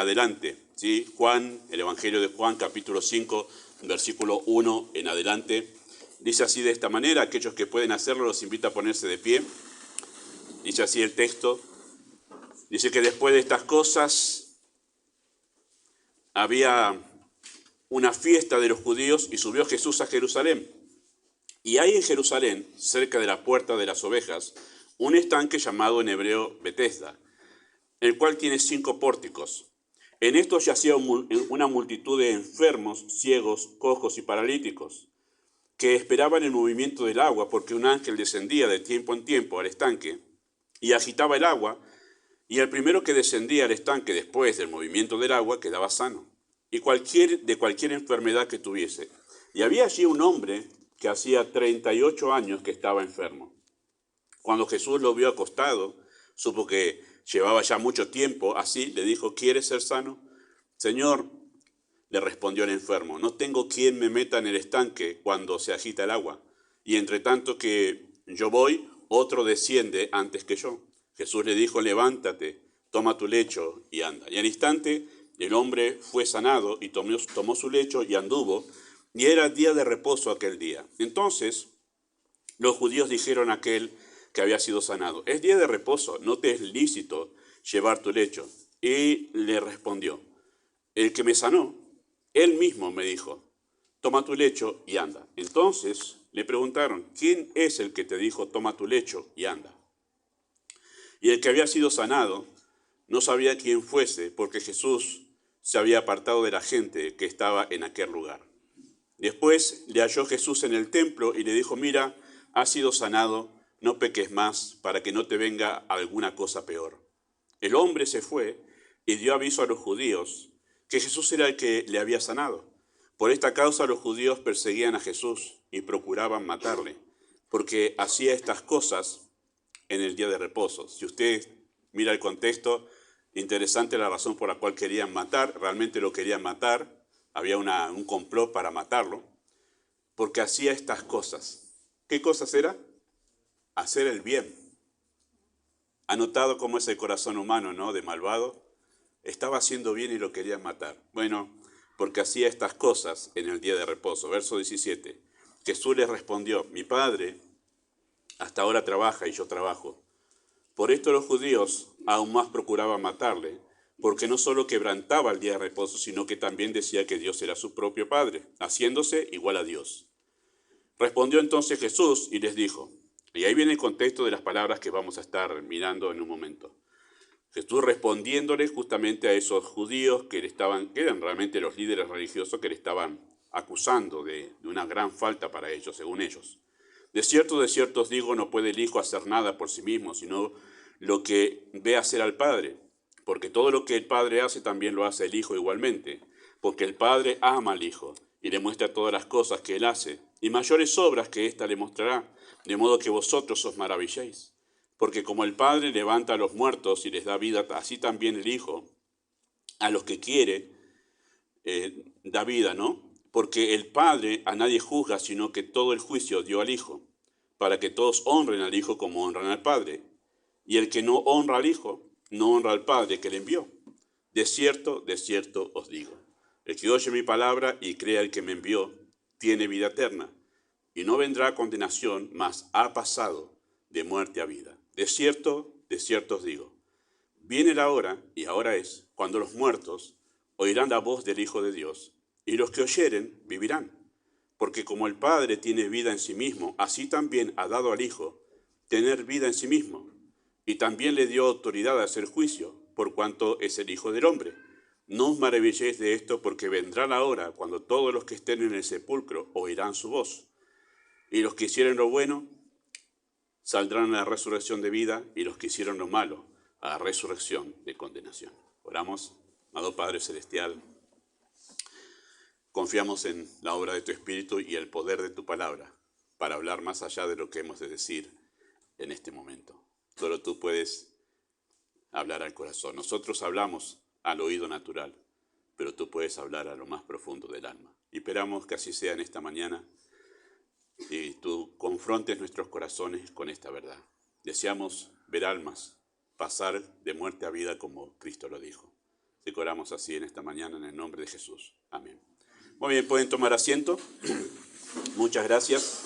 adelante, ¿sí? Juan, el Evangelio de Juan, capítulo 5, versículo 1 en adelante. Dice así de esta manera: aquellos que pueden hacerlo los invito a ponerse de pie. Dice así el texto. Dice que después de estas cosas había una fiesta de los judíos y subió Jesús a Jerusalén. Y hay en Jerusalén, cerca de la puerta de las ovejas, un estanque llamado en hebreo Betesda, el cual tiene 5 pórticos. En estos yacía una multitud de enfermos, ciegos, cojos y paralíticos, que esperaban el movimiento del agua, porque un ángel descendía de tiempo en tiempo al estanque y agitaba el agua, y el primero que descendía al estanque después del movimiento del agua quedaba sano, y de cualquier enfermedad que tuviese. Y había allí un hombre que hacía 38 años que estaba enfermo. Cuando Jesús lo vio acostado, supo que llevaba ya mucho tiempo así, le dijo: ¿quieres ser sano? Señor, le respondió el enfermo, no tengo quien me meta en el estanque cuando se agita el agua, y entre tanto que yo voy, otro desciende antes que yo. Jesús le dijo: levántate, toma tu lecho y anda. Y al instante el hombre fue sanado y tomó su lecho y anduvo, y era día de reposo aquel día. Entonces los judíos dijeron a aquel que había sido sanado: es día de reposo, no te es lícito llevar tu lecho. Y le respondió: el que me sanó, él mismo me dijo: toma tu lecho y anda. Entonces le preguntaron: ¿quién es el que te dijo toma tu lecho y anda? Y el que había sido sanado no sabía quién fuese, porque Jesús se había apartado de la gente que estaba en aquel lugar. Después le halló Jesús en el templo y le dijo: mira, has sido sanado, no peques más, para que no te venga alguna cosa peor. El hombre se fue y dio aviso a los judíos que Jesús era el que le había sanado. Por esta causa los judíos perseguían a Jesús y procuraban matarle, porque hacía estas cosas en el día de reposo. Si usted mira el contexto, interesante la razón por la cual querían matar, realmente lo querían matar, había un complot para matarlo, porque hacía estas cosas. ¿Qué cosas era? Hacer el bien. ¿Ha notado cómo es el corazón humano, no? De malvado. Estaba haciendo bien y lo querían matar. Bueno, porque hacía estas cosas en el día de reposo. Verso 17. Jesús les respondió: mi Padre hasta ahora trabaja y yo trabajo. Por esto los judíos aún más procuraban matarle, porque no solo quebrantaba el día de reposo, sino que también decía que Dios era su propio Padre, haciéndose igual a Dios. Respondió entonces Jesús y les dijo, y ahí viene el contexto de las palabras que vamos a estar mirando en un momento. Jesús respondiéndole justamente a esos judíos que eran realmente los líderes religiosos que le estaban acusando de una gran falta para ellos, según ellos. De cierto os digo, no puede el Hijo hacer nada por sí mismo, sino lo que ve hacer al Padre. Porque todo lo que el Padre hace también lo hace el Hijo igualmente. Porque el Padre ama al Hijo y le muestra todas las cosas que Él hace, y mayores obras que ésta le mostrará, de modo que vosotros os maravilléis. Porque como el Padre levanta a los muertos y les da vida, así también el Hijo, a los que quiere, da vida, ¿no? Porque el Padre a nadie juzga, sino que todo el juicio dio al Hijo, para que todos honren al Hijo como honran al Padre. Y el que no honra al Hijo, no honra al Padre que le envió. De cierto os digo, el que oye mi palabra y crea el que me envió, tiene vida eterna, y no vendrá a condenación, mas ha pasado de muerte a vida. De cierto os digo, viene la hora, y ahora es, cuando los muertos oirán la voz del Hijo de Dios, y los que oyeren vivirán. Porque como el Padre tiene vida en sí mismo, así también ha dado al Hijo tener vida en sí mismo, y también le dio autoridad a hacer juicio, por cuanto es el Hijo del Hombre. No os maravilléis de esto, porque vendrá la hora cuando todos los que estén en el sepulcro oirán su voz, y los que hicieren lo bueno saldrán a la resurrección de vida, y los que hicieron lo malo a la resurrección de condenación. Oramos. Amado Padre Celestial, confiamos en la obra de tu Espíritu y el poder de tu palabra para hablar más allá de lo que hemos de decir en este momento. Solo tú puedes hablar al corazón. Nosotros hablamos al oído natural, pero tú puedes hablar a lo más profundo del alma. Y esperamos que así sea en esta mañana y tú confrontes nuestros corazones con esta verdad. Deseamos ver almas pasar de muerte a vida como Cristo lo dijo. Si oramos así en esta mañana en el nombre de Jesús. Amén. Muy bien, pueden tomar asiento. Muchas gracias.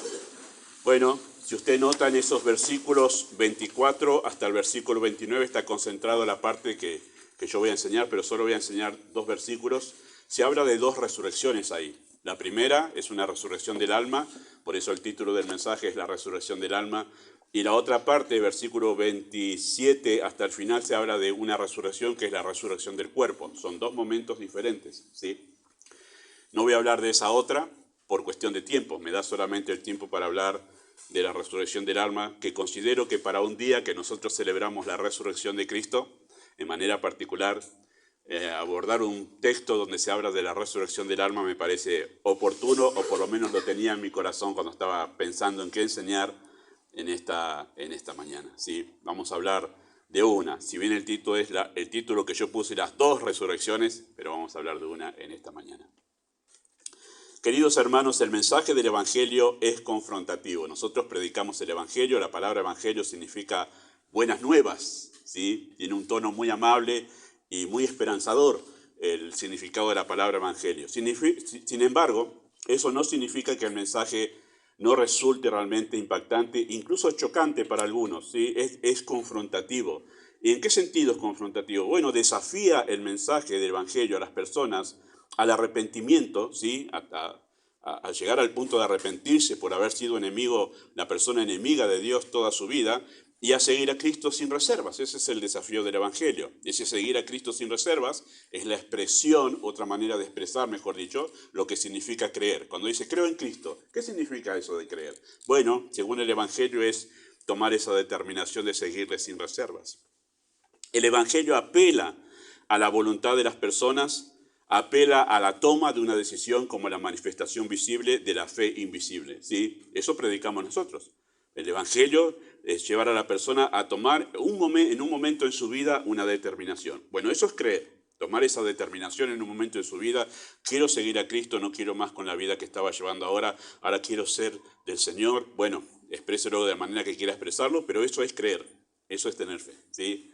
Bueno, si usted nota en esos versículos 24 hasta el versículo 29 está concentrado la parte que yo voy a enseñar, pero solo voy a enseñar 2 versículos. Se habla de 2 resurrecciones ahí. La primera es una resurrección del alma, por eso el título del mensaje es la resurrección del alma. Y la otra parte, versículo 27 hasta el final, se habla de una resurrección que es la resurrección del cuerpo. Son 2 momentos diferentes, ¿sí? No voy a hablar de esa otra por cuestión de tiempo. Me da solamente el tiempo para hablar de la resurrección del alma, que considero que para un día que nosotros celebramos la resurrección de Cristo, en manera particular, abordar un texto donde se habla de la resurrección del alma me parece oportuno, o por lo menos lo tenía en mi corazón cuando estaba pensando en qué enseñar en esta mañana. ¿Sí? Vamos a hablar de una, si bien el título es el título que yo puse, las 2 resurrecciones, pero vamos a hablar de una en esta mañana. Queridos hermanos, el mensaje del Evangelio es confrontativo. Nosotros predicamos el Evangelio, la palabra Evangelio significa buenas nuevas, ¿sí? Tiene un tono muy amable y muy esperanzador el significado de la palabra Evangelio. Sin embargo, eso no significa que el mensaje no resulte realmente impactante, incluso chocante para algunos, ¿sí? Es confrontativo. ¿Y en qué sentido es confrontativo? Bueno, desafía el mensaje del Evangelio a las personas al arrepentimiento, ¿sí? A llegar al punto de arrepentirse por haber sido la persona enemiga de Dios toda su vida, y a seguir a Cristo sin reservas. Ese es el desafío del Evangelio. Ese seguir a Cristo sin reservas es la expresión, otra manera de expresar, mejor dicho, lo que significa creer. Cuando dice creo en Cristo, ¿qué significa eso de creer? Bueno, según el Evangelio es tomar esa determinación de seguirle sin reservas. El Evangelio apela a la voluntad de las personas, apela a la toma de una decisión como la manifestación visible de la fe invisible, ¿sí? Eso predicamos nosotros. El Evangelio es llevar a la persona a tomar en un momento en su vida una determinación. Bueno, eso es creer, tomar esa determinación en un momento de su vida. Quiero seguir a Cristo, no quiero más con la vida que estaba llevando ahora quiero ser del Señor. Bueno, expréselo de la manera que quiera expresarlo, pero eso es creer, eso es tener fe, ¿sí?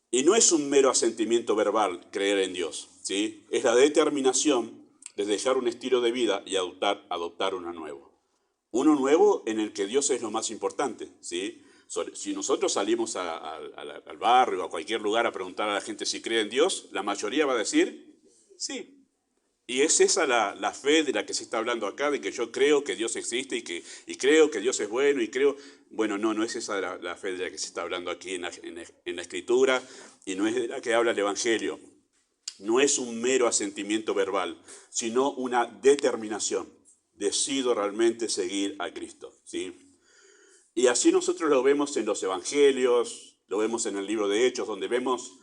Y no es un mero asentimiento verbal creer en Dios, ¿sí? Es la determinación de dejar un estilo de vida y adoptar uno nuevo. Uno nuevo en el que Dios es lo más importante, ¿sí? Si nosotros salimos al barrio o a cualquier lugar a preguntar a la gente si cree en Dios, la mayoría va a decir sí. Y es esa la fe de la que se está hablando acá, de que yo creo que Dios existe y creo que Dios es bueno y creo... Bueno, no es esa la fe de la que se está hablando aquí en la Escritura, y no es de la que habla el Evangelio. No es un mero asentimiento verbal, sino una determinación. Decido realmente seguir a Cristo, ¿sí? Y así nosotros lo vemos en los Evangelios, lo vemos en el libro de Hechos, donde vemos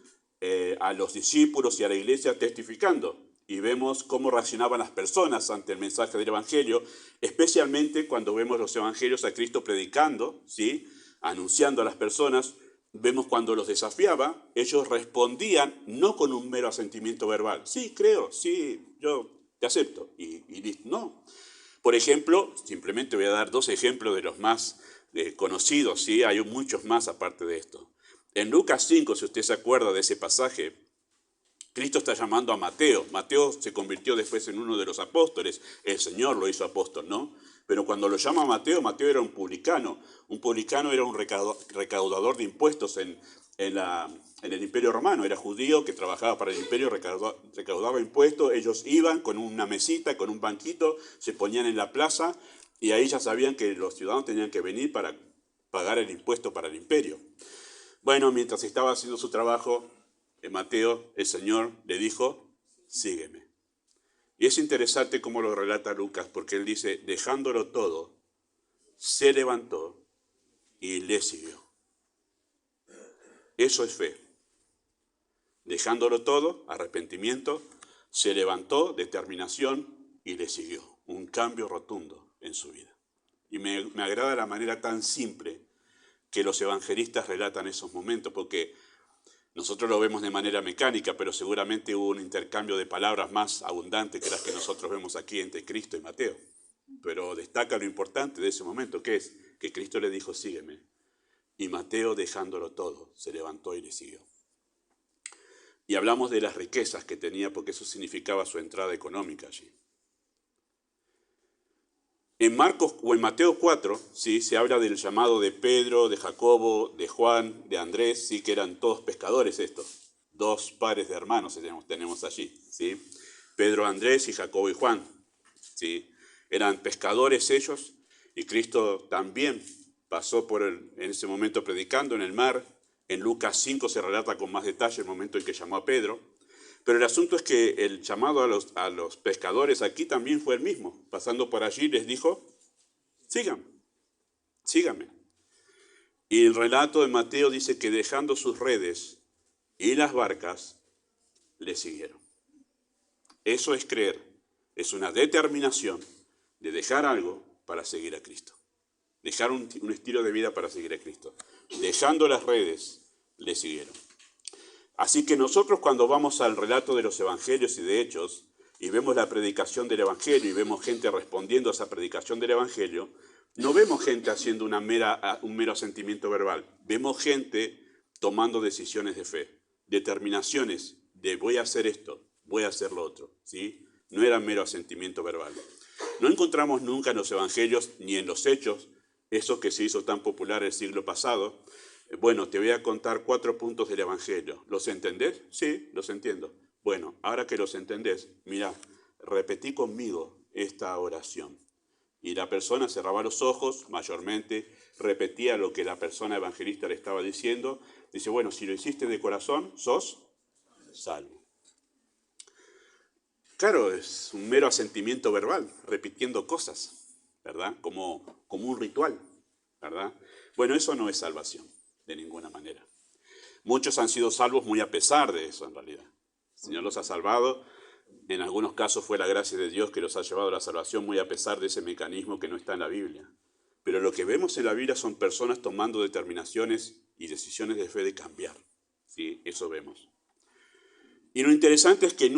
a los discípulos y a la iglesia testificando. Y vemos cómo reaccionaban las personas ante el mensaje del Evangelio, especialmente cuando vemos los Evangelios a Cristo predicando, ¿sí? Anunciando a las personas. Vemos cuando los desafiaba, ellos respondían no con un mero asentimiento verbal. Sí, creo, sí, yo te acepto. Y listo, no. Por ejemplo, simplemente voy a dar 2 ejemplos de los más conocidos, ¿sí? Hay muchos más aparte de esto. En Lucas 5, si usted se acuerda de ese pasaje, Cristo está llamando a Mateo. Mateo se convirtió después en uno de los apóstoles. El Señor lo hizo apóstol, ¿no? Pero cuando lo llama Mateo, Mateo era un publicano. Un publicano era un recaudador de impuestos en el Imperio Romano. Era judío que trabajaba para el Imperio, recaudaba impuestos. Ellos iban con una mesita, con un banquito, se ponían en la plaza y ahí ya sabían que los ciudadanos tenían que venir para pagar el impuesto para el Imperio. Bueno, mientras estaba haciendo su trabajo, Mateo, el Señor, le dijo, sígueme. Y es interesante cómo lo relata Lucas, porque él dice, dejándolo todo, se levantó y le siguió. Eso es fe. Dejándolo todo, arrepentimiento, se levantó, determinación, y le siguió. Un cambio rotundo en su vida. Y me agrada la manera tan simple que los evangelistas relatan esos momentos, porque nosotros lo vemos de manera mecánica, pero seguramente hubo un intercambio de palabras más abundante que las que nosotros vemos aquí entre Cristo y Mateo. Pero destaca lo importante de ese momento, que es que Cristo le dijo, sígueme. Y Mateo, dejándolo todo, se levantó y le siguió. Y hablamos de las riquezas que tenía, porque eso significaba su entrada económica allí. En Marcos o en Mateo 4, ¿sí?, se habla del llamado de Pedro, de Jacobo, de Juan, de Andrés, ¿sí?, que eran todos pescadores estos. Dos pares de hermanos tenemos allí, ¿sí? Pedro, Andrés y Jacobo y Juan, ¿sí? Eran pescadores ellos, y Cristo también pasó en ese momento predicando en el mar. En Lucas 5 se relata con más detalle el momento en que llamó a Pedro. Pero el asunto es que el llamado a los pescadores aquí también fue el mismo. Pasando por allí les dijo, síganme. Y el relato de Mateo dice que dejando sus redes y las barcas, le siguieron. Eso es creer, es una determinación de dejar algo para seguir a Cristo. Dejar un estilo de vida para seguir a Cristo. Dejando las redes, le siguieron. Así que nosotros cuando vamos al relato de los evangelios y de Hechos, y vemos la predicación del evangelio, y vemos gente respondiendo a esa predicación del evangelio, no vemos gente haciendo un mero asentimiento verbal. Vemos gente tomando decisiones de fe, determinaciones de voy a hacer esto, voy a hacer lo otro, ¿sí? No era mero asentimiento verbal. No encontramos nunca en los evangelios ni en los Hechos eso que se hizo tan popular el siglo pasado. Bueno, te voy a contar 4 puntos del Evangelio. ¿Los entendés? Sí, los entiendo. Bueno, ahora que los entendés, mira, repetí conmigo esta oración. Y la persona cerraba los ojos, mayormente, repetía lo que la persona evangelista le estaba diciendo. Dice, bueno, si lo hiciste de corazón, sos salvo. Claro, es un mero asentimiento verbal, repitiendo cosas, ¿verdad? Como un ritual, ¿verdad? Bueno, eso no es salvación. De ninguna manera. Muchos han sido salvos muy a pesar de eso, en realidad. El Señor los ha salvado. En algunos casos fue la gracia de Dios que los ha llevado a la salvación muy a pesar de ese mecanismo que no está en la Biblia. Pero lo que vemos en la Biblia son personas tomando determinaciones y decisiones de fe de cambiar. ¿Sí? Eso vemos. Y lo interesante es que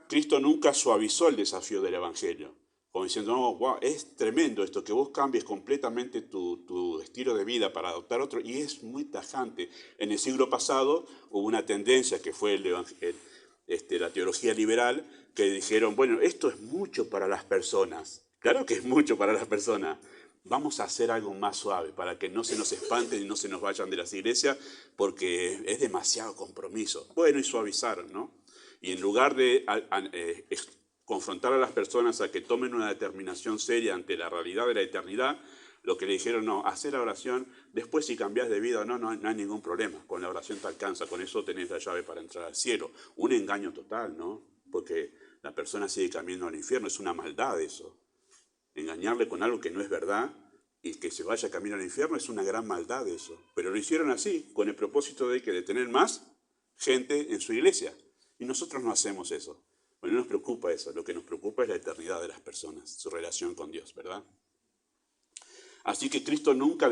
Cristo nunca suavizó el desafío del Evangelio. Como diciendo, no, wow, es tremendo esto, que vos cambies completamente tu estilo de vida para adoptar otro, y es muy tajante. En el siglo pasado hubo una tendencia que fue la teología liberal, que dijeron, bueno, esto es mucho para las personas. Claro que es mucho para las personas. Vamos a hacer algo más suave para que no se nos espanten y no se nos vayan de las iglesias, porque es demasiado compromiso. Bueno, y suavizaron, ¿no? Y en lugar de confrontar a las personas a que tomen una determinación seria ante la realidad de la eternidad, lo que le dijeron, no, hacer la oración, después si cambias de vida, no hay ningún problema, con la oración te alcanza, con eso tenés la llave para entrar al cielo. Un engaño total, ¿no? Porque la persona sigue caminando al infierno, es una maldad eso. Engañarle con algo que no es verdad y que se vaya camino al infierno es una gran maldad eso. Pero lo hicieron así, con el propósito de tener más gente en su iglesia. Y nosotros no hacemos eso. Bueno, no nos preocupa eso, lo que nos preocupa es la eternidad de las personas, su relación con Dios, ¿verdad? Así que Cristo nunca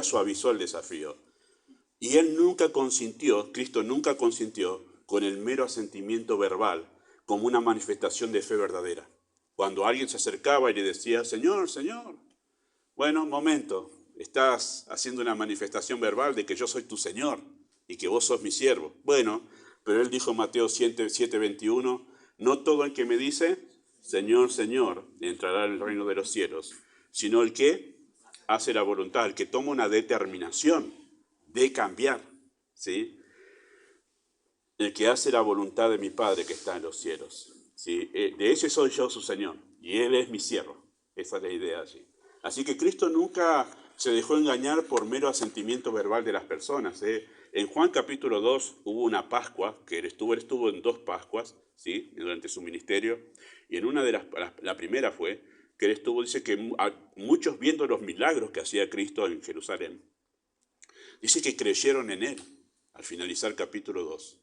suavizó el desafío. Y Cristo nunca consintió con el mero asentimiento verbal como una manifestación de fe verdadera. Cuando alguien se acercaba y le decía, Señor, Señor, bueno, un momento, estás haciendo una manifestación verbal de que yo soy tu Señor y que vos sos mi siervo. Bueno, pero él dijo en Mateo 7:21, no todo el que me dice, Señor, Señor, entrará en el reino de los cielos, sino el que hace la voluntad, el que toma una determinación de cambiar, ¿sí? El que hace la voluntad de mi Padre que está en los cielos, ¿sí? De ese soy yo su Señor, y Él es mi siervo. Esa es la idea allí. Así que Cristo nunca se dejó engañar por mero asentimiento verbal de las personas, ¿eh? En Juan capítulo 2 hubo una Pascua, que él estuvo en 2 Pascuas, ¿sí? Durante su ministerio, y en una de la primera fue que él estuvo, dice que muchos viendo los milagros que hacía Cristo en Jerusalén, dice que creyeron en él al finalizar capítulo 2.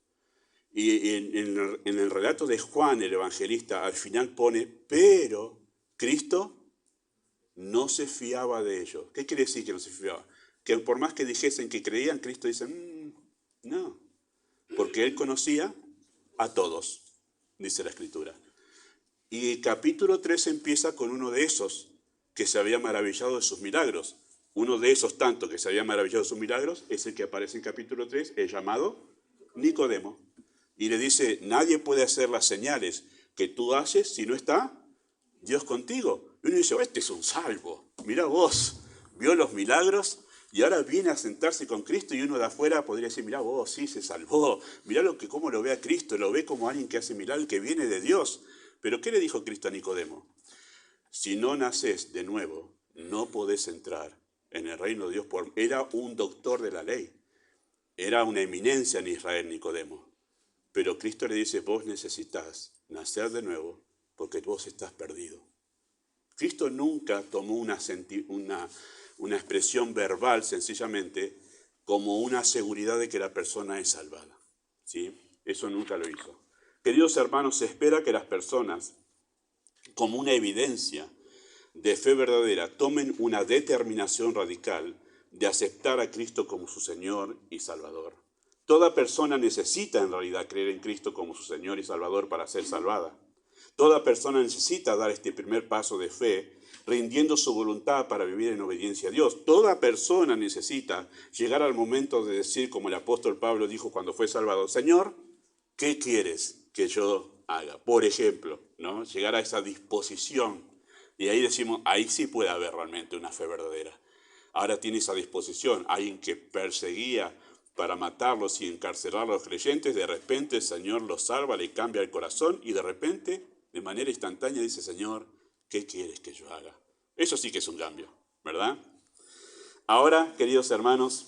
Y en el relato de Juan, el evangelista, al final pone, pero Cristo no se fiaba de ellos. ¿Qué quiere decir que no se fiaba? Que por más que dijesen que creían, Cristo dice, no, porque él conocía a todos, dice la Escritura. Y el capítulo 3 empieza con uno de esos que se había maravillado de sus milagros. Uno de esos tantos que se había maravillado de sus milagros es el que aparece en capítulo 3, el llamado Nicodemo. Y le dice, nadie puede hacer las señales que tú haces si no está Dios contigo. Y uno dice, este es un salvo, mirá vos, vio los milagros y ahora viene a sentarse con Cristo, y uno de afuera podría decir, mirá vos, sí, se salvó, mirá cómo lo ve a Cristo, lo ve como alguien que hace milagros, que viene de Dios. Pero ¿qué le dijo Cristo a Nicodemo? Si no naces de nuevo, no podés entrar en el reino de Dios. Era un doctor de la ley, era una eminencia en Israel, Nicodemo. Pero Cristo le dice, vos necesitas nacer de nuevo porque vos estás perdido. Cristo nunca tomó una expresión verbal sencillamente como una seguridad de que la persona es salvada, ¿sí? Eso nunca lo hizo. Queridos hermanos, se espera que las personas, como una evidencia de fe verdadera, tomen una determinación radical de aceptar a Cristo como su Señor y Salvador. Toda persona necesita en realidad creer en Cristo como su Señor y Salvador para ser salvada. Toda persona necesita dar este primer paso de fe, rindiendo su voluntad para vivir en obediencia a Dios. Toda persona necesita llegar al momento de decir, como el apóstol Pablo dijo cuando fue salvado, Señor, ¿qué quieres que yo haga? Por ejemplo, ¿no? Llegar a esa disposición. Y ahí decimos, ahí sí puede haber realmente una fe verdadera. Ahora tiene esa disposición. Alguien que perseguía para matarlos y encarcelar a los creyentes, de repente el Señor los salva, le cambia el corazón y de repente, de manera instantánea, dice, Señor, ¿qué quieres que yo haga? Eso sí que es un cambio, ¿verdad? Ahora, queridos hermanos,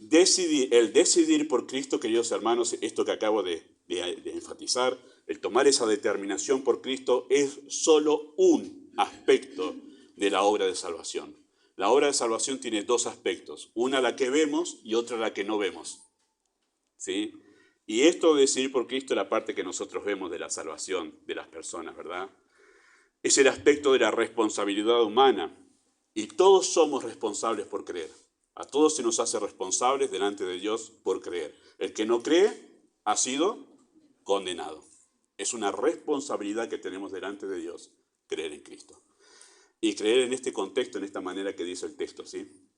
el decidir por Cristo, queridos hermanos, esto que acabo de enfatizar, el tomar esa determinación por Cristo es solo un aspecto de la obra de salvación. La obra de salvación tiene dos aspectos, una la que vemos y otra la que no vemos, ¿sí? Y esto de decidir por Cristo es la parte que nosotros vemos de la salvación de las personas, ¿verdad? Es el aspecto de la responsabilidad humana, y todos somos responsables por creer. A todos se nos hace responsables delante de Dios por creer. El que no cree ha sido condenado. Es una responsabilidad que tenemos delante de Dios, creer en Cristo. Y creer en este contexto, en esta manera que dice el texto, ¿sí?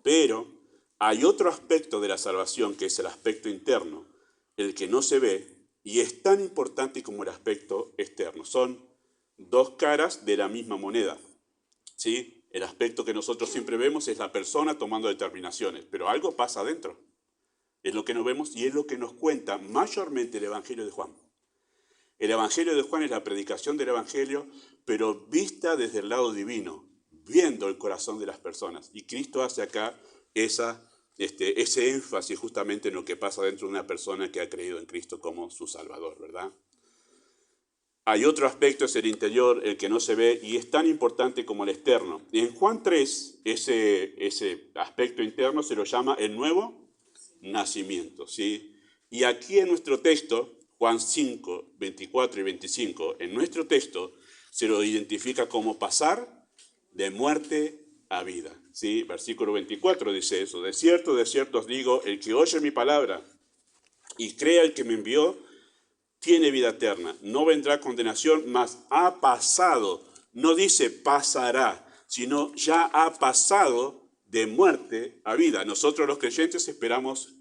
Pero hay otro aspecto de la salvación, que es el aspecto interno, el que no se ve, y es tan importante como el aspecto externo. Son dos caras de la misma moneda, ¿sí? El aspecto que nosotros siempre vemos es la persona tomando determinaciones, pero algo pasa adentro. Es lo que no vemos y es lo que nos cuenta mayormente el Evangelio de Juan. El Evangelio de Juan es la predicación del Evangelio, pero vista desde el lado divino, viendo el corazón de las personas. Y Cristo hace acá ese énfasis justamente en lo que pasa dentro de una persona que ha creído en Cristo como su Salvador, ¿verdad? Hay otro aspecto, es el interior, el que no se ve, y es tan importante como el externo. Y en Juan 3, ese aspecto interno se lo llama el nuevo nacimiento, ¿sí? Y aquí en nuestro texto, Juan 5, 24 y 25, en nuestro texto se lo identifica como pasar de muerte a vida, ¿sí? Versículo 24 dice eso, de cierto os digo, el que oye mi palabra y crea el que me envió, tiene vida eterna, no vendrá condenación, mas ha pasado, no dice pasará, sino ya ha pasado de muerte a vida. Nosotros los creyentes esperamos,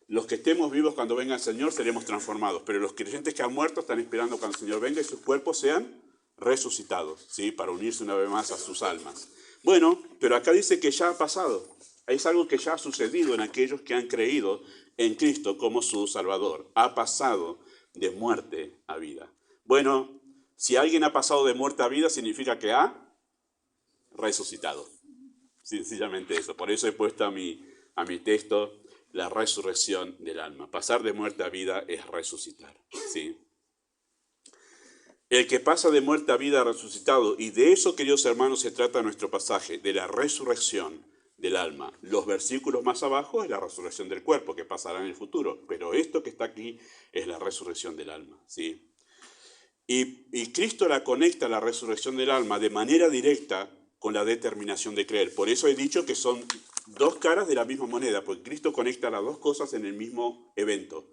los que estemos vivos cuando venga el Señor seremos transformados, pero los creyentes que han muerto están esperando cuando el Señor venga y sus cuerpos sean resucitados, ¿sí? Para unirse una vez más a sus almas. Bueno, pero acá dice que ya ha pasado, es algo que ya ha sucedido en aquellos que han creído en Cristo como su Salvador, ha pasado de muerte a vida. Bueno, si alguien ha pasado de muerte a vida, significa que ha resucitado. Sencillamente eso. Por eso he puesto a mi texto la resurrección del alma. Pasar de muerte a vida es resucitar, ¿sí? El que pasa de muerte a vida ha resucitado. Y de eso, queridos hermanos, se trata nuestro pasaje, de la resurrección del alma. Los versículos más abajo es la resurrección del cuerpo, que pasará en el futuro. Pero esto que está aquí es la resurrección del alma, ¿sí? Y Cristo la conecta, la resurrección del alma, de manera directa con la determinación de creer. Por eso he dicho que son dos caras de la misma moneda, porque Cristo conecta las dos cosas en el mismo evento.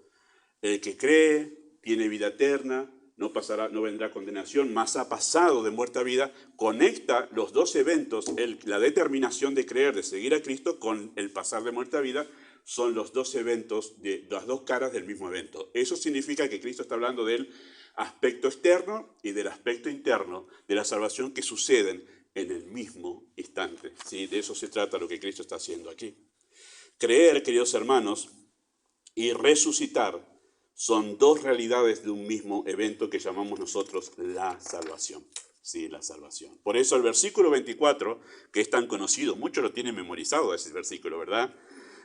El que cree tiene vida eterna, no vendrá condenación, mas ha pasado de muerte a vida. Conecta los dos eventos, la determinación de creer, de seguir a Cristo, con el pasar de muerte a vida. son los dos eventos, las dos caras del mismo evento. Eso significa que Cristo está hablando del aspecto externo y del aspecto interno de la salvación que suceden en el mismo instante. ¿Sí? De eso se trata lo que Cristo está haciendo aquí. Creer, queridos hermanos, y resucitar son dos realidades de un mismo evento que llamamos nosotros la salvación. Sí, la salvación. Por eso el versículo 24, que es tan conocido, muchos lo tienen memorizado ese versículo, ¿verdad?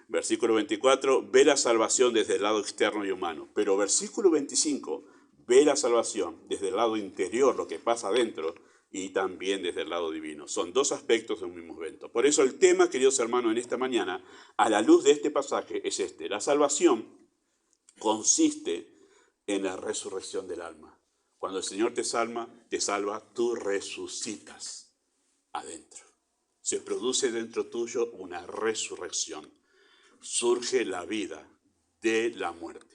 Versículo 24, ve la salvación desde el lado externo y humano. Pero versículo 25, ve la salvación desde el lado interior, lo que pasa adentro, y también desde el lado divino. Son dos aspectos de un mismo evento. Por eso el tema, queridos hermanos, en esta mañana, a la luz de este pasaje, es este. La salvación consiste en la resurrección del alma. Cuando el Señor te salva, tú resucitas adentro. Se produce dentro tuyo una resurrección. Surge la vida de la muerte.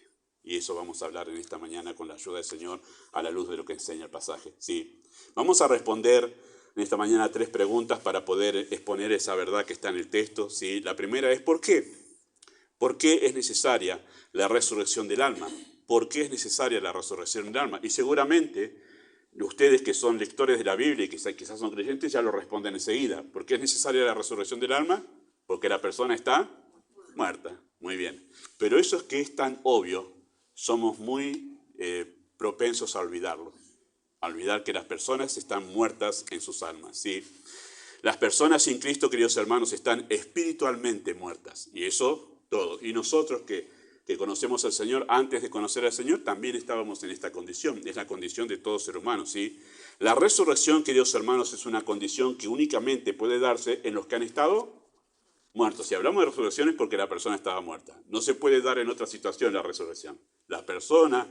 Y eso vamos a hablar en esta mañana con la ayuda del Señor a la luz de lo que enseña el pasaje. Sí. Vamos a responder en esta mañana 3 preguntas para poder exponer esa verdad que está en el texto. Sí. La primera es ¿por qué? ¿Por qué es necesaria la resurrección del alma? ¿Por qué es necesaria la resurrección del alma? Y seguramente ustedes que son lectores de la Biblia y que quizás son creyentes ya lo responden enseguida. ¿Por qué es necesaria la resurrección del alma? Porque la persona está muerta. Muy bien. Pero eso es que es tan obvio, somos muy propensos a olvidarlo. A olvidar que las personas están muertas en sus almas. ¿Sí? Las personas sin Cristo, queridos hermanos, están espiritualmente muertas. Y eso todo. Y nosotros que conocemos al Señor, antes de conocer al Señor, también estábamos en esta condición. Es la condición de todo ser humano, ¿sí? La resurrección, queridos hermanos, es una condición que únicamente puede darse en los que han estado muertos. Si hablamos de resurrección es porque la persona estaba muerta. No se puede dar en otra situación la resurrección. La persona,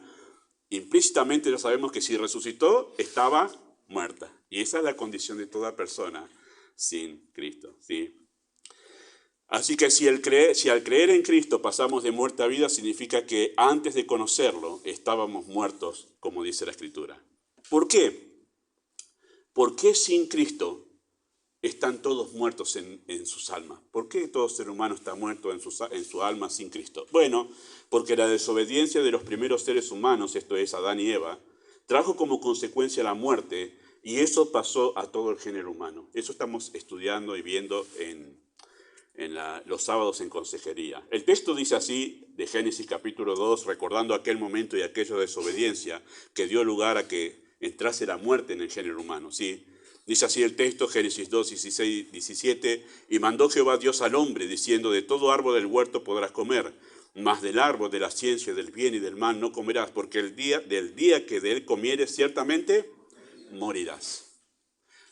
implícitamente ya sabemos que si resucitó, estaba muerta. Y esa es la condición de toda persona sin Cristo, ¿sí? Así que si al creer en Cristo pasamos de muerte a vida, significa que antes de conocerlo estábamos muertos, como dice la Escritura. ¿Por qué? ¿Por qué sin Cristo están todos muertos en sus almas? ¿Por qué todo ser humano está muerto en su alma sin Cristo? Bueno, porque la desobediencia de los primeros seres humanos, esto es Adán y Eva, trajo como consecuencia la muerte, y eso pasó a todo el género humano. Eso estamos estudiando y viendo en los sábados en consejería. El texto dice así, de Génesis capítulo 2, recordando aquel momento y aquella desobediencia que dio lugar a que entrase la muerte en el género humano. ¿Sí? Dice así el texto, Génesis 2, 16, 17, y mandó Jehová Dios al hombre, diciendo, de todo árbol del huerto podrás comer, mas del árbol de la ciencia del bien y del mal no comerás, porque del día que de él comieres, ciertamente morirás.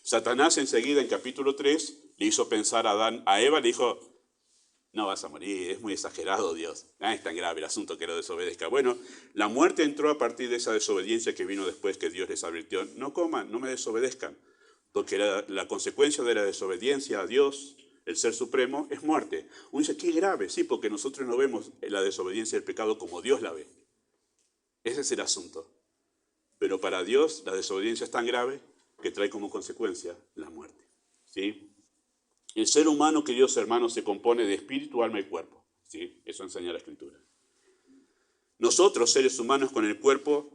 Satanás enseguida en capítulo 3 le hizo pensar a Eva, le dijo, no vas a morir, es muy exagerado Dios, es tan grave el asunto que lo desobedezca. Bueno, la muerte entró a partir de esa desobediencia que vino después que Dios les advirtió, no coman, no me desobedezcan, porque la consecuencia de la desobediencia a Dios, el Ser Supremo, es muerte. Uno dice, qué grave, sí, porque nosotros no vemos la desobediencia del pecado como Dios la ve. Ese es el asunto. Pero para Dios la desobediencia es tan grave que trae como consecuencia la muerte. ¿Sí? El ser humano, queridos hermanos, se compone de espíritu, alma y cuerpo. ¿Sí? Eso enseña la Escritura. Nosotros, seres humanos, con el cuerpo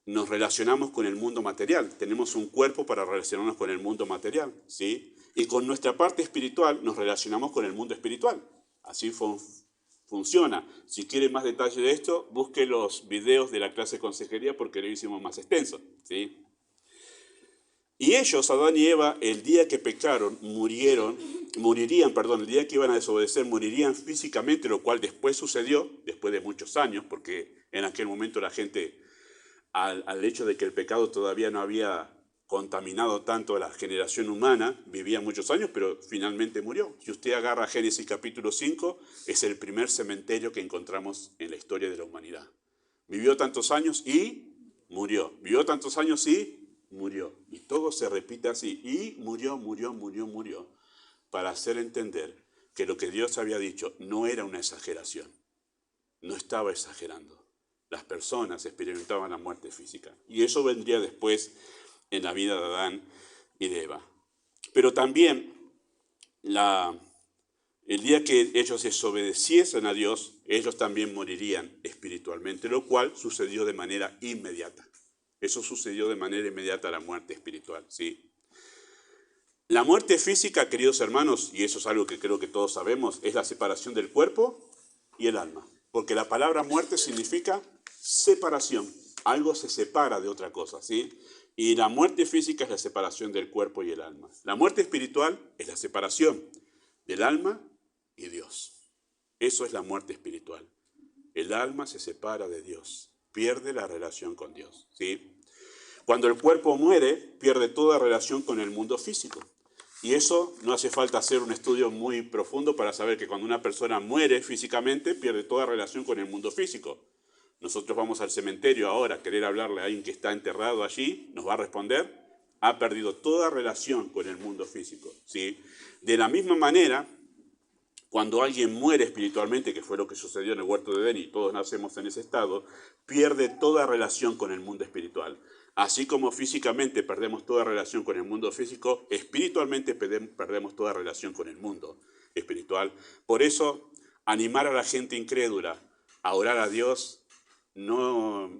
nos relacionamos con el mundo material. Tenemos un cuerpo para relacionarnos con el mundo material. ¿Sí? Y con nuestra parte espiritual nos relacionamos con el mundo espiritual. Así funciona. Si quieren más detalle de esto, busque los videos de la clase de consejería porque lo hicimos más extenso. ¿Sí? Y ellos, Adán y Eva, el día que pecaron, el día que iban a desobedecer, morirían físicamente, lo cual después sucedió, después de muchos años, porque en aquel momento la gente, al hecho de que el pecado todavía no había contaminado tanto a la generación humana, vivía muchos años, pero finalmente murió. Si usted agarra Génesis capítulo 5, es el primer cementerio que encontramos en la historia de la humanidad. Vivió tantos años y murió. Vivió tantos años y murió. Y todo se repite así. Y murió, para hacer entender que lo que Dios había dicho no era una exageración. No estaba exagerando. Las personas experimentaban la muerte física. Y eso vendría después en la vida de Adán y de Eva. Pero también El día que ellos desobedeciesen a Dios, ellos también morirían espiritualmente, lo cual sucedió de manera inmediata. Eso sucedió de manera inmediata a la muerte espiritual, ¿sí? La muerte física, queridos hermanos, y eso es algo que creo que todos sabemos, es la separación del cuerpo y el alma. Porque la palabra muerte significa separación. Algo se separa de otra cosa, ¿sí? Y la muerte física es la separación del cuerpo y el alma. La muerte espiritual es la separación del alma y Dios. Eso es la muerte espiritual. El alma se separa de Dios, pierde la relación con Dios, ¿sí? Cuando el cuerpo muere, pierde toda relación con el mundo físico. Y eso no hace falta hacer un estudio muy profundo para saber que cuando una persona muere físicamente, pierde toda relación con el mundo físico. Nosotros vamos al cementerio ahora a querer hablarle a alguien que está enterrado allí, nos va a responder, ha perdido toda relación con el mundo físico, ¿sí? De la misma manera, cuando alguien muere espiritualmente, que fue lo que sucedió en el huerto de Edén y todos nacemos en ese estado, pierde toda relación con el mundo espiritual. Así como físicamente perdemos toda relación con el mundo físico, espiritualmente perdemos toda relación con el mundo espiritual. Por eso, animar a la gente incrédula a orar a Dios no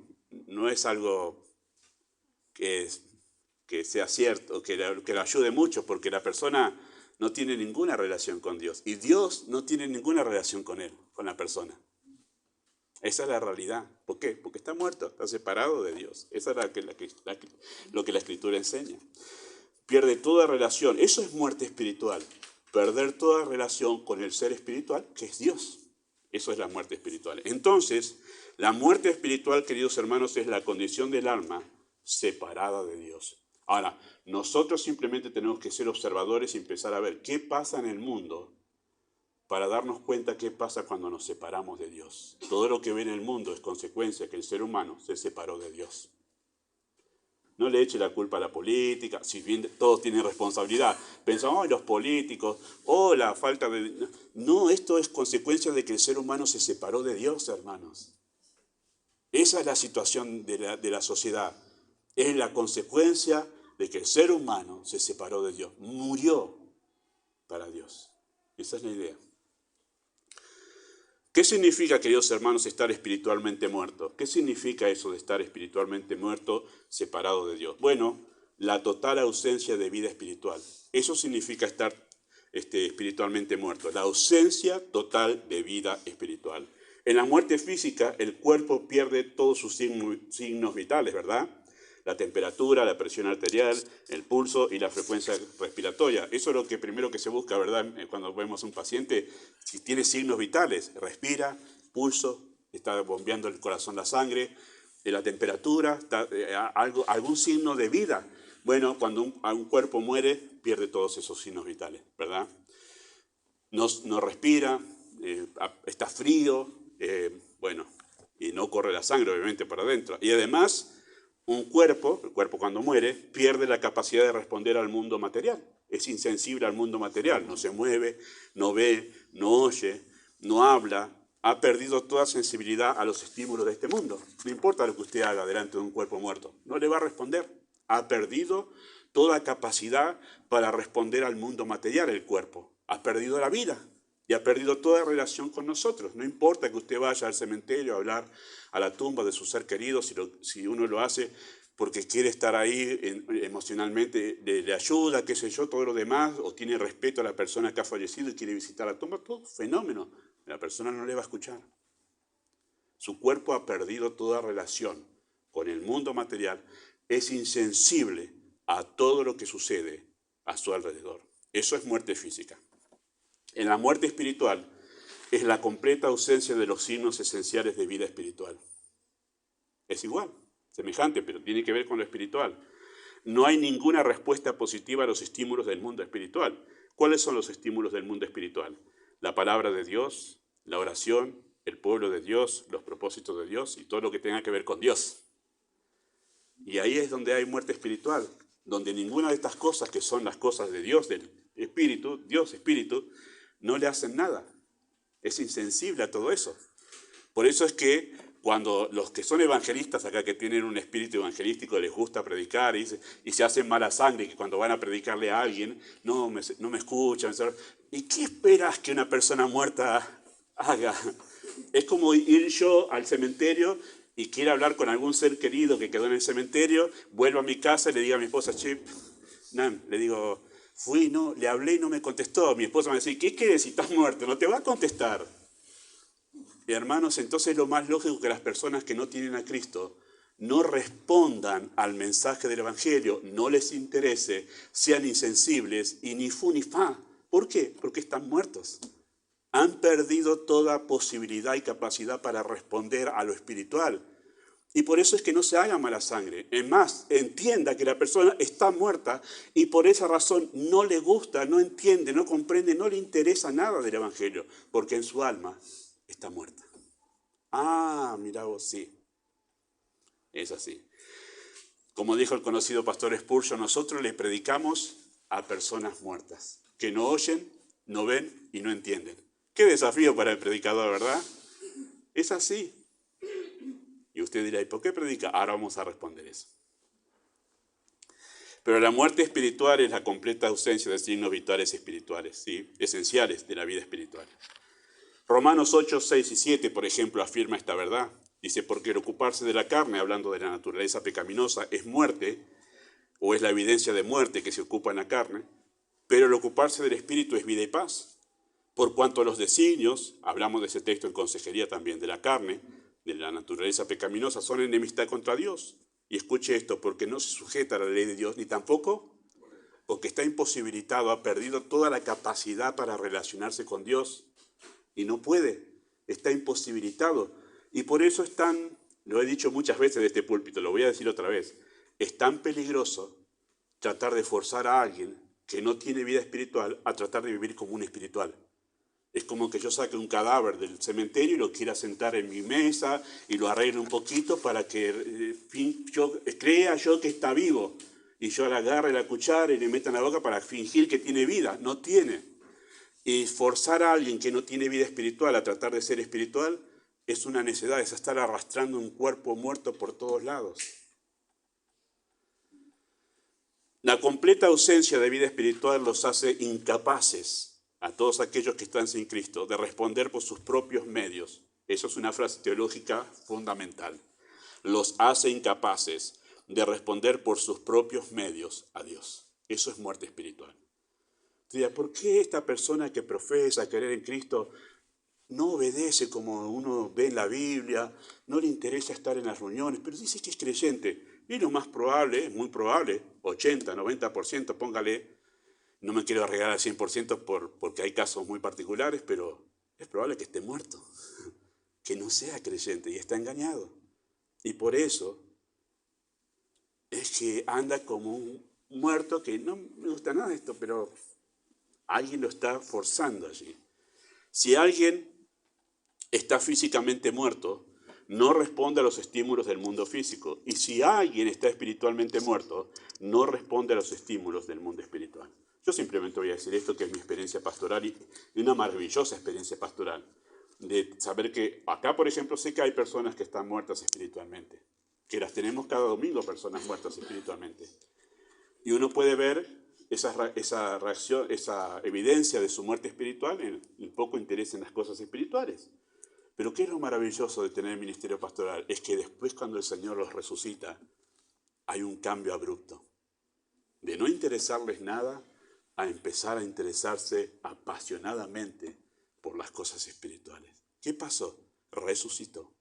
es algo que sea cierto, que le ayude mucho, porque la persona no tiene ninguna relación con Dios. Y Dios no tiene ninguna relación con él, con la persona. Esa es la realidad. ¿Por qué? Porque está muerto, está separado de Dios. Esa es lo que la Escritura enseña. Pierde toda relación. Eso es muerte espiritual. Perder toda relación con el ser espiritual, que es Dios. Eso es la muerte espiritual. Entonces, la muerte espiritual, queridos hermanos, es la condición del alma separada de Dios. Ahora, nosotros simplemente tenemos que ser observadores y empezar a ver qué pasa en el mundo para darnos cuenta qué pasa cuando nos separamos de Dios. Todo lo que ve en el mundo es consecuencia que el ser humano se separó de Dios. No le eche la culpa a la política, si bien todos tienen responsabilidad. Pensamos, los políticos, la falta de... No, esto es consecuencia de que el ser humano se separó de Dios, hermanos. Esa es la situación de la sociedad. Es la consecuencia de que el ser humano se separó de Dios. Murió para Dios. Esa es la idea. ¿Qué significa, queridos hermanos, estar espiritualmente muerto? ¿Qué significa eso de estar espiritualmente muerto, separado de Dios? Bueno, la total ausencia de vida espiritual. Eso significa estar espiritualmente muerto, la ausencia total de vida espiritual. En la muerte física, el cuerpo pierde todos sus signos vitales, ¿verdad? La temperatura, la presión arterial, el pulso y la frecuencia respiratoria. Eso es lo que primero que se busca, ¿verdad? Cuando vemos a un paciente, si tiene signos vitales, respira, pulso, está bombeando el corazón la sangre, la temperatura, algún signo de vida. Bueno, cuando un cuerpo muere, pierde todos esos signos vitales, ¿verdad? No respira, está frío, y no corre la sangre, obviamente, para adentro. Y además, el cuerpo cuando muere, pierde la capacidad de responder al mundo material. Es insensible al mundo material, no se mueve, no ve, no oye, no habla, ha perdido toda sensibilidad a los estímulos de este mundo. No importa lo que usted haga delante de un cuerpo muerto, no le va a responder. Ha perdido toda capacidad para responder al mundo material el cuerpo. Ha perdido la vida y ha perdido toda relación con nosotros. No importa que usted vaya al cementerio a hablar a la tumba de su ser querido, si uno lo hace porque quiere estar ahí emocionalmente, le ayuda, qué sé yo, todo lo demás, o tiene respeto a la persona que ha fallecido y quiere visitar la tumba, todo fenómeno. La persona no le va a escuchar. Su cuerpo ha perdido toda relación con el mundo material, es insensible a todo lo que sucede a su alrededor. Eso es muerte física. En la muerte espiritual es la completa ausencia de los signos esenciales de vida espiritual. Es igual, semejante, pero tiene que ver con lo espiritual. No hay ninguna respuesta positiva a los estímulos del mundo espiritual. ¿Cuáles son los estímulos del mundo espiritual? La palabra de Dios, la oración, el pueblo de Dios, los propósitos de Dios y todo lo que tenga que ver con Dios. Y ahí es donde hay muerte espiritual, donde ninguna de estas cosas que son las cosas de Dios, del Espíritu, Dios Espíritu, no le hacen nada. Es insensible a todo eso. Por eso es que Cuando los que son evangelistas acá, que tienen un espíritu evangelístico, les gusta predicar y se hacen mala sangre, que cuando van a predicarle a alguien, no me escuchan. ¿Y qué esperas que una persona muerta haga? Es como ir yo al cementerio y quiero hablar con algún ser querido que quedó en el cementerio, vuelvo a mi casa y le digo a mi esposa, che, le digo, le hablé y no me contestó. Mi esposa me dice, ¿qué quieres si estás muerto? No te va a contestar. Y hermanos, entonces lo más lógico que las personas que no tienen a Cristo no respondan al mensaje del Evangelio, no les interese, sean insensibles y ni fu ni fa. ¿Por qué? Porque están muertos. Han perdido toda posibilidad y capacidad para responder a lo espiritual. Y por eso es que no se haga mala sangre. Es más, entienda que la persona está muerta y por esa razón no le gusta, no entiende, no comprende, no le interesa nada del Evangelio, porque en su alma está muerta. Ah, mira vos, sí. Es así. Como dijo el conocido pastor Spurgeon, nosotros le predicamos a personas muertas, que no oyen, no ven y no entienden. Qué desafío para el predicador, ¿verdad? Es así. Y usted dirá, ¿y por qué predica? Ahora vamos a responder eso. Pero la muerte espiritual es la completa ausencia de signos vitales espirituales, ¿sí? Esenciales de la vida espiritual. Romanos 8, 6 y 7, por ejemplo, afirma esta verdad. Dice, porque el ocuparse de la carne, hablando de la naturaleza pecaminosa, es muerte, o es la evidencia de muerte que se ocupa en la carne, pero el ocuparse del espíritu es vida y paz. Por cuanto a los designios, hablamos de ese texto en consejería también, de la carne, de la naturaleza pecaminosa, son enemistad contra Dios. Y escuche esto, porque no se sujeta a la ley de Dios, ni tampoco porque está imposibilitado, ha perdido toda la capacidad para relacionarse con Dios. Y no puede, está imposibilitado. Y por eso es tan, lo he dicho muchas veces de este púlpito, lo voy a decir otra vez, es tan peligroso tratar de forzar a alguien que no tiene vida espiritual a tratar de vivir como un espiritual. Es como que yo saque un cadáver del cementerio y lo quiera sentar en mi mesa y lo arregle un poquito para que crea yo que está vivo. Y yo le agarre la cuchara y le meta en la boca para fingir que tiene vida. No tiene. Y forzar a alguien que no tiene vida espiritual a tratar de ser espiritual es una necedad, es estar arrastrando un cuerpo muerto por todos lados. La completa ausencia de vida espiritual los hace incapaces a todos aquellos que están sin Cristo de responder por sus propios medios. Eso es una frase teológica fundamental. Los hace incapaces de responder por sus propios medios a Dios. Eso es muerte espiritual. ¿Por qué esta persona que profesa querer en Cristo no obedece como uno ve en la Biblia, no le interesa estar en las reuniones, pero dice que es creyente? Y lo más probable, muy probable, 80, 90%, póngale, no me quiero arriesgar al 100% porque hay casos muy particulares, pero es probable que esté muerto, que no sea creyente y está engañado. Y por eso es que anda como un muerto que no me gusta nada de esto, pero alguien lo está forzando allí. Si alguien está físicamente muerto, no responde a los estímulos del mundo físico. Y si alguien está espiritualmente muerto, no responde a los estímulos del mundo espiritual. Yo simplemente voy a decir esto, que es mi experiencia pastoral y una maravillosa experiencia pastoral. De saber que acá, por ejemplo, sé que hay personas que están muertas espiritualmente, que las tenemos cada domingo, personas muertas espiritualmente. Y uno puede ver esa reacción, esa evidencia de su muerte espiritual en el poco interés en las cosas espirituales. Pero ¿qué es lo maravilloso de tener el ministerio pastoral? Es que después, cuando el Señor los resucita, hay un cambio abrupto. De no interesarles nada a empezar a interesarse apasionadamente por las cosas espirituales. ¿Qué pasó? Resucitó.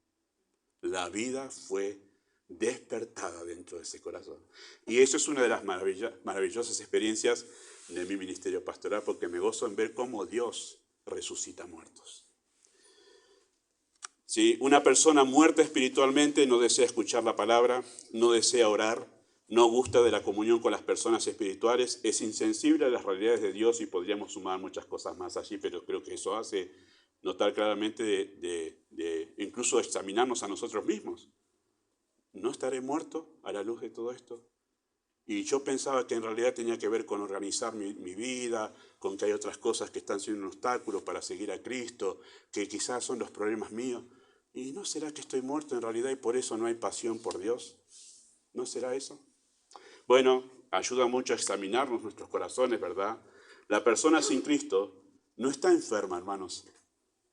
La vida fue despertada dentro de ese corazón. Y eso es una de las maravillosas experiencias de mi ministerio pastoral, porque me gozo en ver cómo Dios resucita muertos. Si una persona muerta espiritualmente no desea escuchar la palabra, no desea orar, no gusta de la comunión con las personas espirituales, es insensible a las realidades de Dios, y podríamos sumar muchas cosas más allí, pero creo que eso hace notar claramente de incluso examinarnos a nosotros mismos. ¿No estaré muerto a la luz de todo esto? Y yo pensaba que en realidad tenía que ver con organizar mi vida, con que hay otras cosas que están siendo un obstáculo para seguir a Cristo, que quizás son los problemas míos. ¿Y no será que estoy muerto en realidad y por eso no hay pasión por Dios? ¿No será eso? Bueno, ayuda mucho a examinarnos nuestros corazones, ¿verdad? La persona sin Cristo no está enferma, hermanos.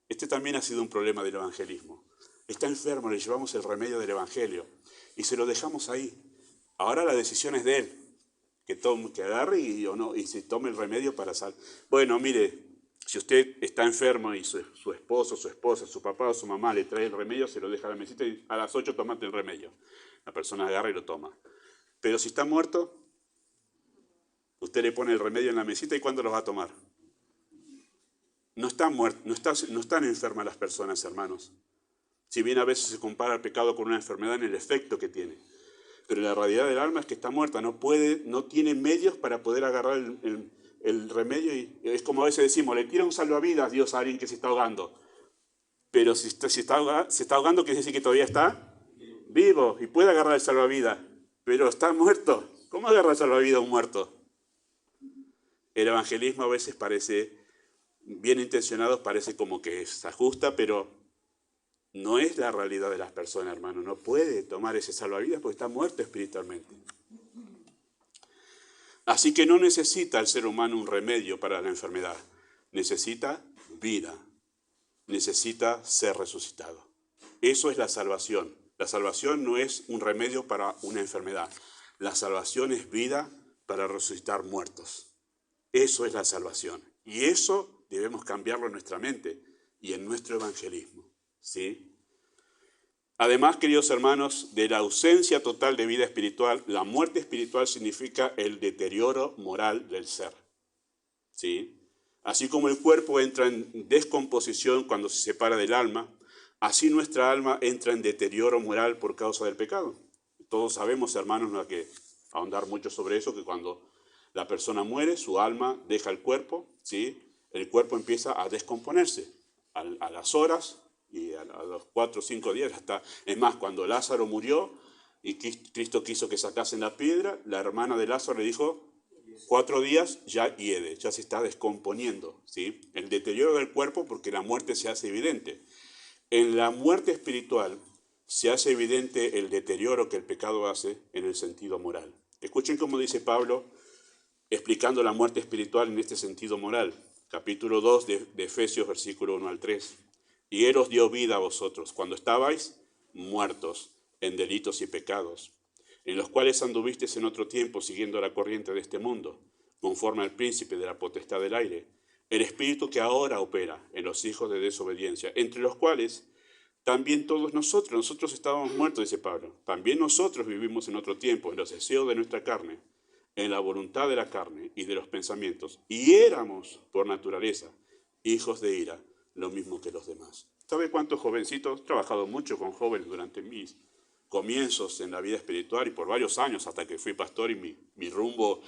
Este también ha sido un problema del evangelismo. Está enfermo, le llevamos el remedio del evangelio y se lo dejamos ahí. Ahora la decisión es de él, que agarre y se tome el remedio para salir. Bueno, mire, si usted está enfermo y su esposo, su esposa, su papá o su mamá le trae el remedio, se lo deja a la mesita y a las 8 tomate el remedio. La persona agarra y lo toma. Pero si está muerto, usted le pone el remedio en la mesita y ¿cuándo lo va a tomar? No están enfermas las personas, hermanos. Si bien a veces se compara el pecado con una enfermedad en el efecto que tiene. Pero la realidad del alma es que está muerta, no tiene medios para poder agarrar el remedio. Y es como a veces decimos, le tira un salvavidas Dios a alguien que se está ahogando. Pero si se está ahogando, quiere decir que todavía está vivo y puede agarrar el salvavidas. Pero está muerto. ¿Cómo agarra el salvavidas un muerto? El evangelismo a veces parece, bien intencionado, parece como que se ajusta, pero no es la realidad de las personas, hermano. No puede tomar ese salvavidas porque está muerto espiritualmente. Así que no necesita el ser humano un remedio para la enfermedad. Necesita vida. Necesita ser resucitado. Eso es la salvación. La salvación no es un remedio para una enfermedad. La salvación es vida para resucitar muertos. Eso es la salvación. Y eso debemos cambiarlo en nuestra mente y en nuestro evangelismo. ¿Sí? Además, queridos hermanos, de la ausencia total de vida espiritual, la muerte espiritual significa el deterioro moral del ser. ¿Sí? Así como el cuerpo entra en descomposición cuando se separa del alma, así nuestra alma entra en deterioro moral por causa del pecado. Todos sabemos, hermanos, no hay que ahondar mucho sobre eso, que cuando la persona muere, su alma deja el cuerpo, ¿sí? El cuerpo empieza a descomponerse a las horas y a los 4 o 5 días. Es más, cuando Lázaro murió y Cristo quiso que sacasen la piedra, la hermana de Lázaro le dijo, 4 días ya hiede, ya se está descomponiendo, ¿sí? El deterioro del cuerpo porque la muerte se hace evidente. En la muerte espiritual se hace evidente el deterioro que el pecado hace en el sentido moral. Escuchen cómo dice Pablo explicando la muerte espiritual en este sentido moral. Capítulo 2 de Efesios, versículo 1 al 3. Y Él os dio vida a vosotros cuando estabais muertos en delitos y pecados, en los cuales anduvisteis en otro tiempo siguiendo la corriente de este mundo, conforme al príncipe de la potestad del aire, el espíritu que ahora opera en los hijos de desobediencia, entre los cuales también todos nosotros estábamos muertos, dice Pablo. También nosotros vivimos en otro tiempo, en los deseos de nuestra carne, en la voluntad de la carne y de los pensamientos, y éramos, por naturaleza, hijos de ira, lo mismo que los demás. ¿Sabe cuántos jovencitos? He trabajado mucho con jóvenes durante mis comienzos en la vida espiritual y por varios años hasta que fui pastor y mi rumbo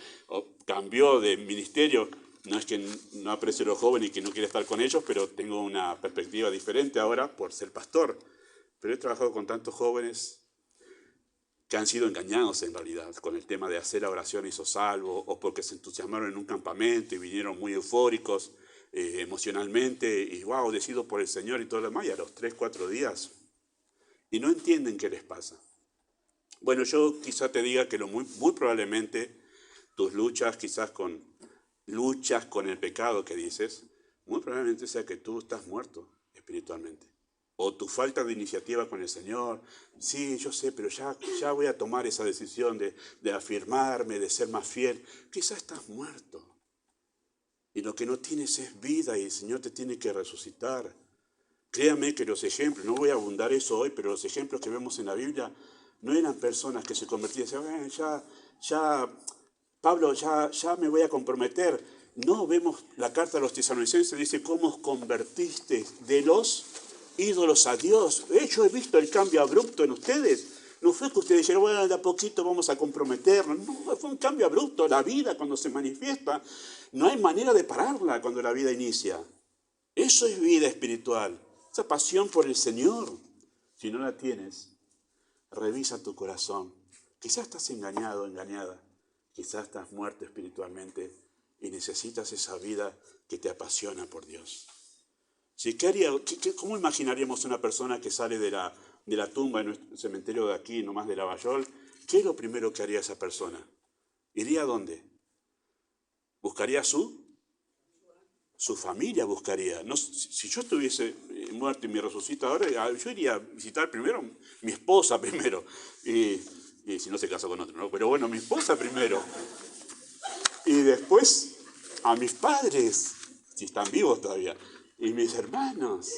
cambió de ministerio. No es que no aprecie a los jóvenes y que no quiera estar con ellos, pero tengo una perspectiva diferente ahora por ser pastor. Pero he trabajado con tantos jóvenes que han sido engañados en realidad con el tema de hacer la oración hizo salvo, o porque se entusiasmaron en un campamento y vinieron muy eufóricos emocionalmente, y wow, decido por el Señor y todo lo demás, y a los 3, 4 días, y no entienden qué les pasa. Bueno, yo quizá te diga que muy probablemente tus luchas con el pecado que dices, muy probablemente sea que tú estás muerto espiritualmente. O tu falta de iniciativa con el Señor. Sí, yo sé, pero ya voy a tomar esa decisión de afirmarme, de ser más fiel. Quizás estás muerto. Y lo que no tienes es vida y el Señor te tiene que resucitar. Créame que los ejemplos, no voy a abundar eso hoy, pero los ejemplos que vemos en la Biblia no eran personas que se convertían y decían, Pablo, ya me voy a comprometer. No, vemos la carta a los tesalonicenses, dice, ¿cómo os convertiste de los ídolos a Dios? Yo he visto el cambio abrupto en ustedes. No fue que ustedes dijeron, bueno, de a poquito vamos a comprometernos. No, fue un cambio abrupto. La vida cuando se manifiesta, no hay manera de pararla cuando la vida inicia. Eso es vida espiritual, esa pasión por el Señor. Si no la tienes, revisa tu corazón. Quizás estás engañado, engañada. Quizás estás muerto espiritualmente y necesitas esa vida que te apasiona por Dios. ¿Sí? ¿Qué haría, cómo imaginaríamos una persona que sale de la tumba en nuestro cementerio de aquí, nomás de Lavallol? ¿Qué es lo primero que haría esa persona? ¿Iría a dónde? ¿Buscaría su familia? Buscaría. No, si yo estuviese muerto y me resucita ahora, yo iría a visitar primero mi esposa primero. Y si no se casó con otro, ¿no? Pero bueno, mi esposa primero. Y después a mis padres, si están vivos todavía, y mis hermanos.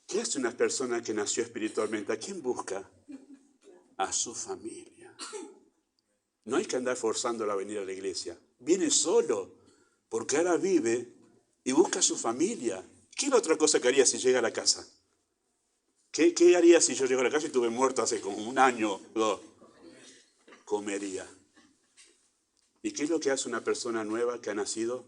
¿Qué hace una persona que nació espiritualmente? ¿A quién busca? A su familia. No hay que andar forzándola a venir a la iglesia. Viene solo, porque ahora vive y busca a su familia. ¿Qué es la otra cosa que haría si llega a la casa? ¿Qué haría si yo llego a la casa y estuve muerto hace como un año o dos? Comería. ¿Y qué es lo que hace una persona nueva que ha nacido?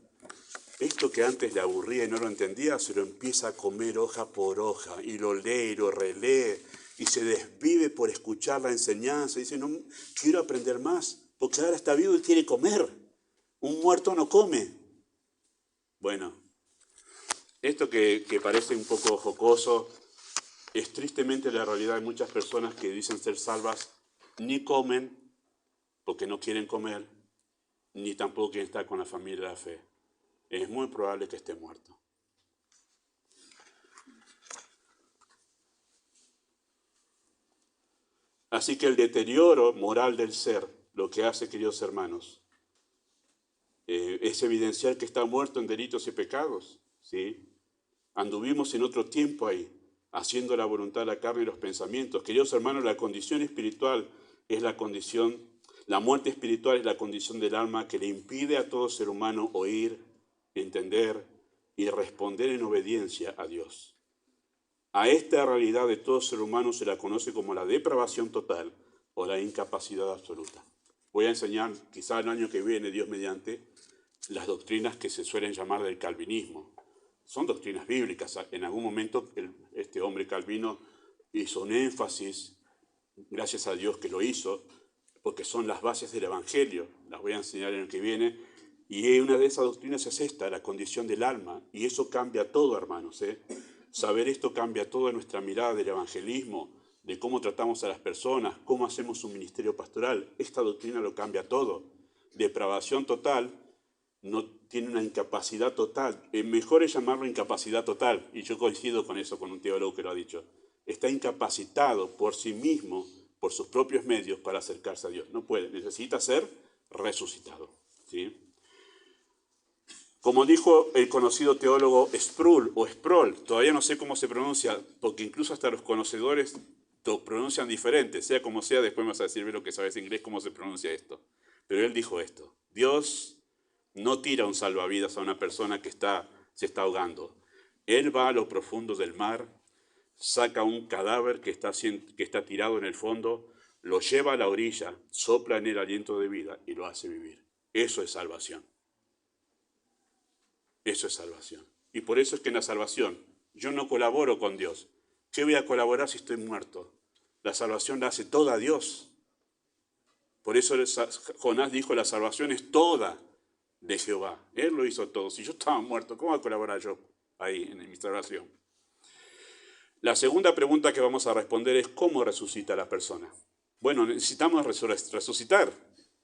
Esto que antes le aburría y no lo entendía, se lo empieza a comer hoja por hoja, y lo lee y lo relee, y se desvive por escuchar la enseñanza, y dice, no, quiero aprender más, porque ahora está vivo y quiere comer. Un muerto no come. Bueno, esto que parece un poco jocoso, es tristemente la realidad de muchas personas que dicen ser salvas, ni comen porque no quieren comer, ni tampoco quieren estar con la familia de la fe. Es muy probable que esté muerto. Así que el deterioro moral del ser, lo que hace, queridos hermanos, es evidenciar que está muerto en delitos y pecados, ¿sí? Anduvimos en otro tiempo ahí, haciendo la voluntad de la carne y los pensamientos. Queridos hermanos, la condición espiritual es la muerte espiritual es la condición del alma que le impide a todo ser humano oír, entender y responder en obediencia a Dios. A esta realidad de todo ser humano se la conoce como la depravación total o la incapacidad absoluta. Voy a enseñar, quizá el año que viene, Dios mediante, las doctrinas que se suelen llamar del calvinismo. Son doctrinas bíblicas. En algún momento este hombre Calvino hizo un énfasis, gracias a Dios que lo hizo, porque son las bases del Evangelio. Las voy a enseñar en el que viene. Y una de esas doctrinas es esta, la condición del alma. Y eso cambia todo, hermanos. Saber esto cambia toda nuestra mirada del evangelismo, de cómo tratamos a las personas, cómo hacemos un ministerio pastoral. Esta doctrina lo cambia todo. Depravación total no tiene una incapacidad total. Mejor es llamarlo incapacidad total, y yo coincido con eso, con un teólogo que lo ha dicho. Está incapacitado por sí mismo, por sus propios medios, para acercarse a Dios. No puede, necesita ser resucitado, ¿sí? Como dijo el conocido teólogo Sproul, o Sproul, todavía no sé cómo se pronuncia, porque incluso hasta los conocedores lo pronuncian diferente, sea como sea, después me vas a decir, ve lo que sabes inglés, cómo se pronuncia esto. Pero él dijo esto: Dios no tira un salvavidas a una persona que se está ahogando. Él va a lo profundo del mar, saca un cadáver que está tirado en el fondo, lo lleva a la orilla, sopla en él aliento de vida y lo hace vivir. Eso es salvación. Eso es salvación. Y por eso es que en la salvación yo no colaboro con Dios. ¿Qué voy a colaborar si estoy muerto? La salvación la hace toda Dios. Por eso Jonás dijo, la salvación es toda de Jehová. Él lo hizo todo. Si yo estaba muerto, ¿cómo voy a colaborar yo ahí en mi salvación? La segunda pregunta que vamos a responder es ¿cómo resucita la persona? Bueno, necesitamos resucitar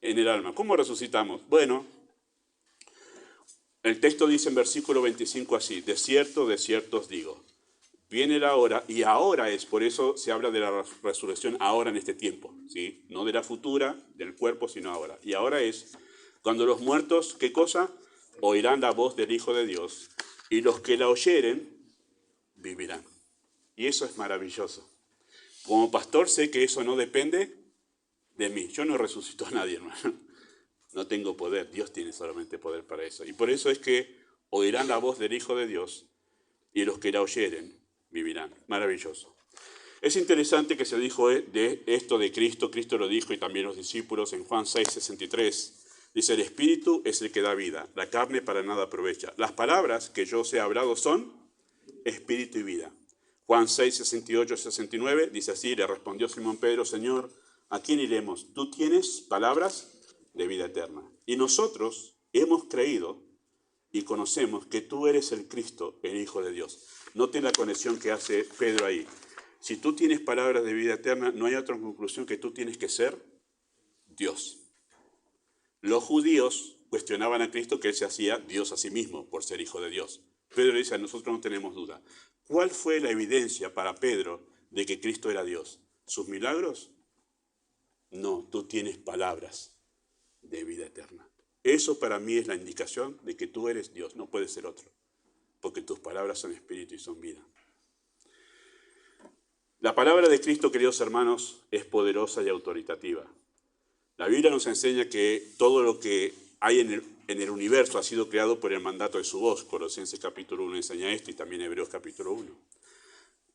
en el alma. ¿Cómo resucitamos? Bueno, el texto dice en versículo 25 así: de cierto os digo, viene la hora, y ahora es, por eso se habla de la resurrección ahora en este tiempo, ¿sí? No de la futura, del cuerpo, sino ahora. Y ahora es cuando los muertos, ¿qué cosa? Oirán la voz del Hijo de Dios, y los que la oyeren vivirán. Y eso es maravilloso. Como pastor sé que eso no depende de mí. Yo no resucito a nadie, hermano. No tengo poder, Dios tiene solamente poder para eso. Y por eso es que oirán la voz del Hijo de Dios y los que la oyeren vivirán. Maravilloso. Es interesante que se dijo de esto de Cristo. Cristo lo dijo y también los discípulos en Juan 6:63. Dice, el Espíritu es el que da vida, la carne para nada aprovecha. Las palabras que yo os he hablado son Espíritu y vida. Juan 6:68-69 dice así, le respondió Simón Pedro, Señor, ¿a quién iremos? Tú tienes palabras de vida eterna. Y nosotros hemos creído y conocemos que tú eres el Cristo, el Hijo de Dios. Noten la conexión que hace Pedro ahí. Si tú tienes palabras de vida eterna, no hay otra conclusión que tú tienes que ser Dios. Los judíos cuestionaban a Cristo que él se hacía Dios a sí mismo por ser Hijo de Dios. Pedro dice, nosotros no tenemos duda. ¿Cuál fue la evidencia para Pedro de que Cristo era Dios? ¿Sus milagros? No, tú tienes palabras de vida eterna. Eso para mí es la indicación de que tú eres Dios, no puedes ser otro, porque tus palabras son espíritu y son vida. La palabra de Cristo, queridos hermanos, es poderosa y autoritativa. La Biblia nos enseña que todo lo que hay en el universo ha sido creado por el mandato de su voz. Colosenses capítulo 1 enseña esto y también Hebreos capítulo 1.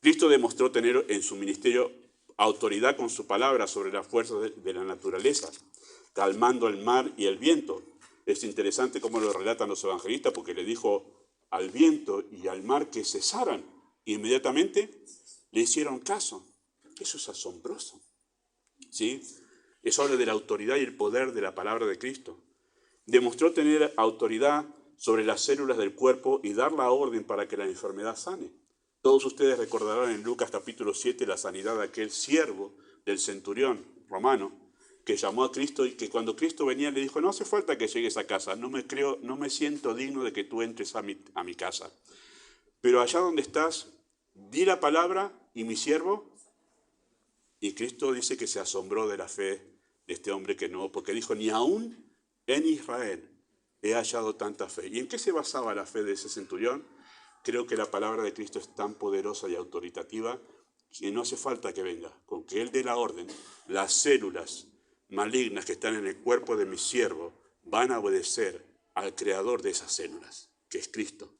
Cristo demostró tener en su ministerio autoridad con su palabra sobre las fuerzas de la naturaleza, calmando el mar y el viento. Es interesante cómo lo relatan los evangelistas, porque le dijo al viento y al mar que cesaran. Y inmediatamente le hicieron caso. Eso es asombroso, ¿sí? Eso habla de la autoridad y el poder de la palabra de Cristo. Demostró tener autoridad sobre las células del cuerpo y dar la orden para que la enfermedad sane. Todos ustedes recordarán en Lucas capítulo 7 la sanidad de aquel siervo del centurión romano que llamó a Cristo y que cuando Cristo venía le dijo, no hace falta que llegues a casa, no me siento digno de que tú entres a mi casa. Pero allá donde estás, di la palabra y mi siervo. Y Cristo dice que se asombró de la fe de este hombre que no, porque dijo, ni aún en Israel he hallado tanta fe. ¿Y en qué se basaba la fe de ese centurión? Creo que la palabra de Cristo es tan poderosa y autoritativa que no hace falta que venga. Con que Él dé la orden, las células malignas que están en el cuerpo de mi siervo van a obedecer al creador de esas células, que es Cristo.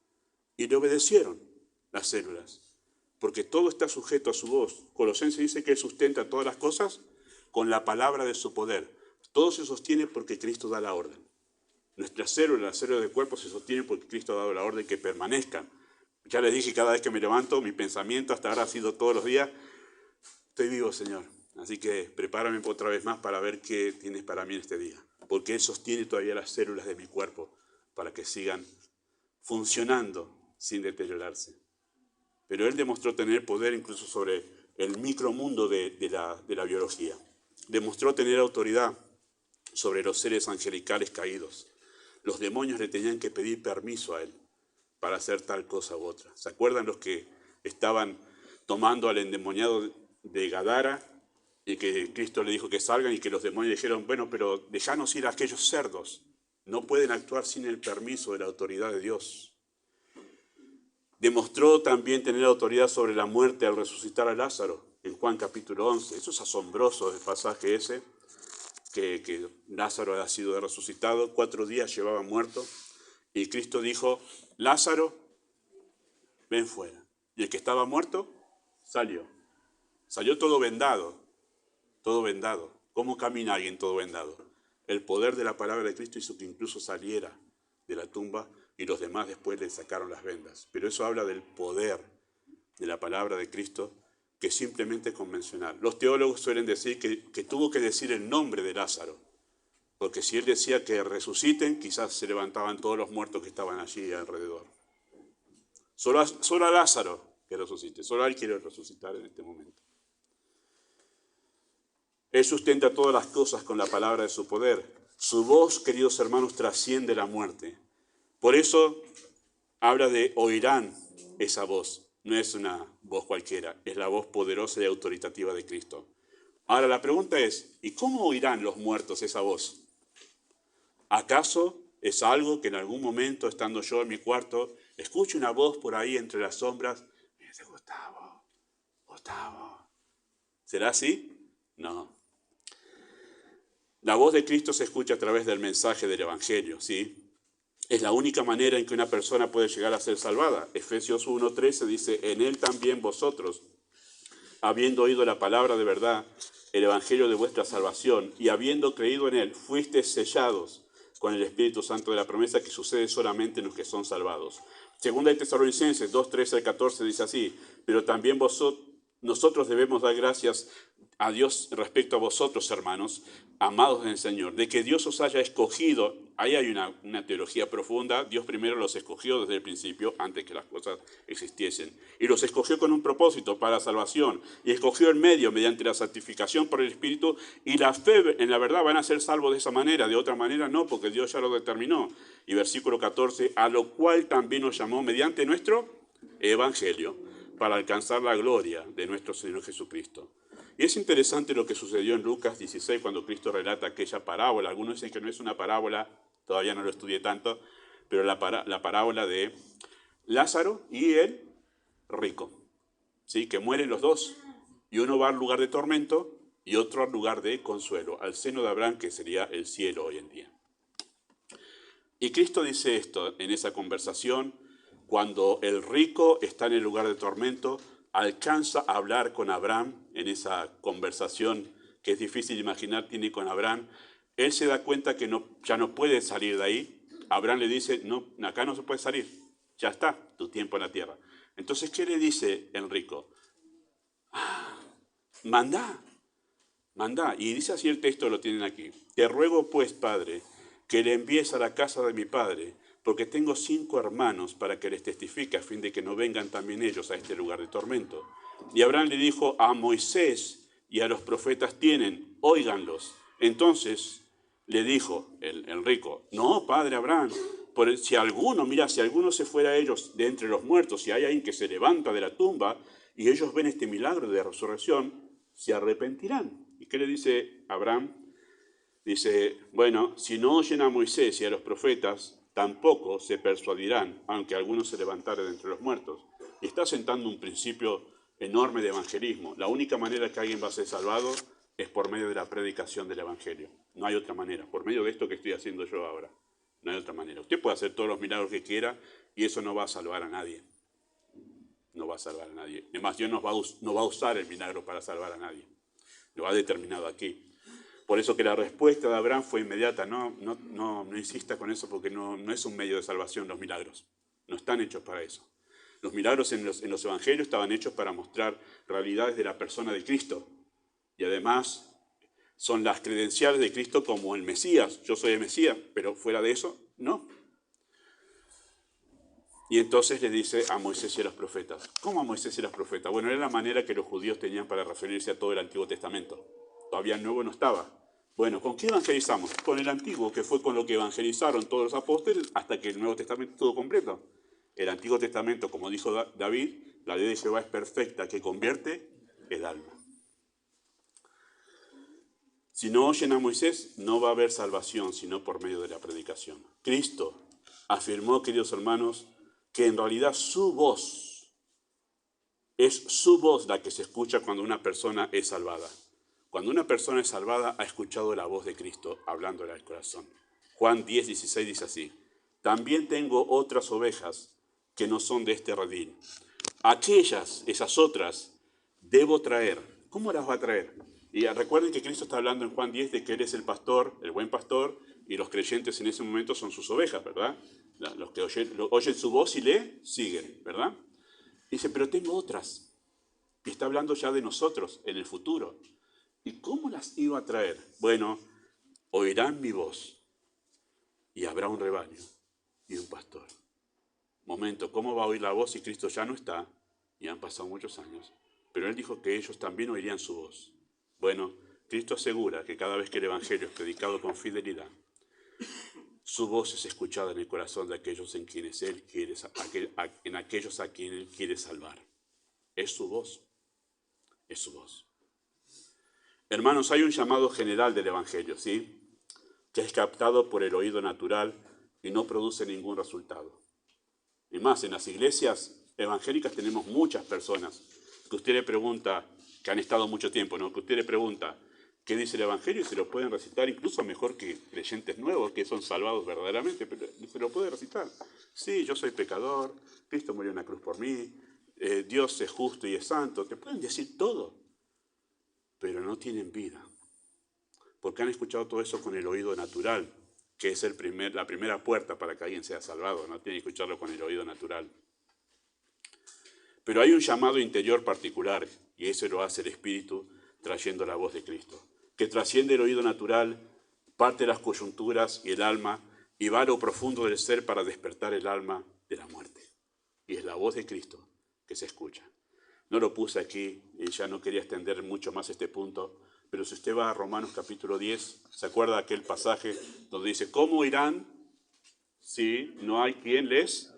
Y le obedecieron las células, porque todo está sujeto a su voz. Colosenses dice que Él sustenta todas las cosas con la palabra de su poder. Todo se sostiene porque Cristo da la orden. Nuestras células, las células del cuerpo se sostienen porque Cristo ha dado la orden que permanezcan. Ya les dije, cada vez que me levanto, mi pensamiento hasta ahora ha sido todos los días, estoy vivo, Señor. Así que prepárame otra vez más para ver qué tienes para mí en este día. Porque Él sostiene todavía las células de mi cuerpo para que sigan funcionando sin deteriorarse. Pero Él demostró tener poder incluso sobre el micromundo de la biología. Demostró tener autoridad sobre los seres angelicales caídos. Los demonios le tenían que pedir permiso a Él para hacer tal cosa u otra. ¿Se acuerdan los que estaban tomando al endemoniado de Gadara y que Cristo le dijo que salgan y que los demonios dijeron, bueno, pero déjanos ir a aquellos cerdos? No pueden actuar sin el permiso de la autoridad de Dios. Demostró también tener autoridad sobre la muerte al resucitar a Lázaro en Juan capítulo 11. Eso es asombroso, el pasaje ese, que Lázaro ha sido resucitado, 4 días llevaba muerto, y Cristo dijo, Lázaro, ven fuera. Y el que estaba muerto, salió. Salió todo vendado, todo vendado. ¿Cómo camina alguien todo vendado? El poder de la palabra de Cristo hizo que incluso saliera de la tumba y los demás después le sacaron las vendas. Pero eso habla del poder de la palabra de Cristo, que es simplemente convencional. Los teólogos suelen decir que tuvo que decir el nombre de Lázaro, porque si él decía que resuciten, quizás se levantaban todos los muertos que estaban allí alrededor. Solo a Lázaro que resucite, solo a él quiere resucitar en este momento. Él sustenta todas las cosas con la palabra de su poder. Su voz, queridos hermanos, trasciende la muerte. Por eso habla de oirán esa voz. No es una voz cualquiera, es la voz poderosa y autoritativa de Cristo. Ahora la pregunta es, ¿y cómo oirán los muertos esa voz? ¿Acaso es algo que en algún momento, estando yo en mi cuarto, escucho una voz por ahí entre las sombras? Me dice, Gustavo. ¿Será así? No. La voz de Cristo se escucha a través del mensaje del Evangelio, ¿sí? Es la única manera en que una persona puede llegar a ser salvada. Efesios 1:13 dice, en Él también vosotros, habiendo oído la palabra de verdad, el Evangelio de vuestra salvación, y habiendo creído en Él, fuisteis sellados con el Espíritu Santo de la promesa, que sucede solamente en los que son salvados. Segunda de Tesalonicenses 2:13-14 dice así, pero también nosotros debemos dar gracias a Dios respecto a vosotros, hermanos, amados en el Señor, de que Dios os haya escogido. Ahí hay una teología profunda. Dios primero los escogió desde el principio, antes que las cosas existiesen. Y los escogió con un propósito para la salvación. Y escogió el medio mediante la santificación por el Espíritu. Y la fe, en la verdad, van a ser salvos de esa manera. De otra manera no, porque Dios ya lo determinó. Y versículo 14, a lo cual también nos llamó mediante nuestro evangelio, para alcanzar la gloria de nuestro Señor Jesucristo. Y es interesante lo que sucedió en Lucas 16 cuando Cristo relata aquella parábola. Algunos dicen que no es una parábola, todavía no lo estudié tanto, pero la parábola de Lázaro y el rico, ¿sí? Que mueren los dos, y uno va al lugar de tormento y otro al lugar de consuelo, al seno de Abraham, que sería el cielo hoy en día. Y Cristo dice esto en esa conversación, cuando el rico está en el lugar de tormento, alcanza a hablar con Abraham en esa conversación que es difícil de imaginar tiene con Abraham. Él se da cuenta que ya no puede salir de ahí. Abraham le dice, no, acá no se puede salir, ya está tu tiempo en la tierra. Entonces, ¿qué le dice el rico? Mandá. Y dice así el texto, lo tienen aquí. Te ruego pues, Padre, que le envíes a la casa de mi padre, porque tengo 5 hermanos para que les testifique, a fin de que no vengan también ellos a este lugar de tormento. Y Abraham le dijo, a Moisés y a los profetas tienen, óiganlos. Entonces le dijo el rico, no, padre Abraham, si alguno se fuera a ellos de entre los muertos, si hay alguien que se levanta de la tumba y ellos ven este milagro de resurrección, se arrepentirán. ¿Y qué le dice Abraham? Dice, bueno, si no oyen a Moisés y a los profetas, tampoco se persuadirán, aunque algunos se levantaren de entre los muertos. Y está sentando un principio enorme de evangelismo. La única manera que alguien va a ser salvado es por medio de la predicación del evangelio. No hay otra manera, por medio de esto que estoy haciendo yo ahora. No hay otra manera. Usted puede hacer todos los milagros que quiera y eso no va a salvar a nadie. No va a salvar a nadie. Además, Dios no va a usar el milagro para salvar a nadie. Lo ha determinado aquí. Por eso que la respuesta de Abraham fue inmediata. No insista con eso porque no es un medio de salvación los milagros. No están hechos para eso. Los milagros en los evangelios estaban hechos para mostrar realidades de la persona de Cristo. Y además son las credenciales de Cristo como el Mesías. Yo soy el Mesías, pero fuera de eso, no. Y entonces le dice a Moisés y a los profetas. ¿Cómo a Moisés y a los profetas? Bueno, era la manera que los judíos tenían para referirse a todo el Antiguo Testamento. Todavía el Nuevo no estaba. Bueno, ¿con qué evangelizamos? Con el Antiguo, que fue con lo que evangelizaron todos los apóstoles hasta que el Nuevo Testamento estuvo completo. El Antiguo Testamento, como dijo David, la ley de Jehová es perfecta, que convierte el alma. Si no oyen a Moisés, no va a haber salvación, sino por medio de la predicación. Cristo afirmó, queridos hermanos, que en realidad su voz es su voz la que se escucha cuando una persona es salvada. Cuando una persona es salvada, ha escuchado la voz de Cristo hablándole al corazón. Juan 10:16 dice así, también tengo otras ovejas que no son de este redil. Esas otras, debo traer. ¿Cómo las va a traer? Y recuerden que Cristo está hablando en Juan 10 de que Él es el pastor, el buen pastor, y los creyentes en ese momento son sus ovejas, ¿verdad? Los que oyen su voz y le siguen, ¿verdad? Dice, pero tengo otras. Y está hablando ya de nosotros en el futuro. ¿Y cómo las iba a traer? Bueno, oirán mi voz y habrá un rebaño y un pastor. Momento, ¿cómo va a oír la voz si Cristo ya no está? Y han pasado muchos años. Pero Él dijo que ellos también oirían su voz. Bueno, Cristo asegura que cada vez que el Evangelio es predicado con fidelidad, su voz es escuchada en el corazón de aquellos en quienes Él quiere, en aquellos a quienes Él quiere salvar. Es su voz. Es su voz. Hermanos, hay un llamado general del Evangelio, ¿sí? Que es captado por el oído natural y no produce ningún resultado. Y más, en las iglesias evangélicas tenemos muchas personas que usted le pregunta, que han estado mucho tiempo, ¿no? Que usted le pregunta qué dice el Evangelio y se lo pueden recitar incluso mejor que creyentes nuevos que son salvados verdaderamente, pero se lo puede recitar. Sí, yo soy pecador, Cristo murió en la cruz por mí, Dios es justo y es santo, te pueden decir todo, pero no tienen vida, porque han escuchado todo eso con el oído natural, que es la primera puerta para que alguien sea salvado, no tiene que escucharlo con el oído natural. Pero hay un llamado interior particular, y eso lo hace el Espíritu, trayendo la voz de Cristo, que trasciende el oído natural, parte las coyunturas y el alma, y va a lo profundo del ser para despertar el alma de la muerte. Y es la voz de Cristo que se escucha. No lo puse aquí y ya no quería extender mucho más este punto, pero si usted va a Romanos capítulo 10, ¿se acuerda de aquel pasaje donde dice, ¿cómo irán si no hay quien les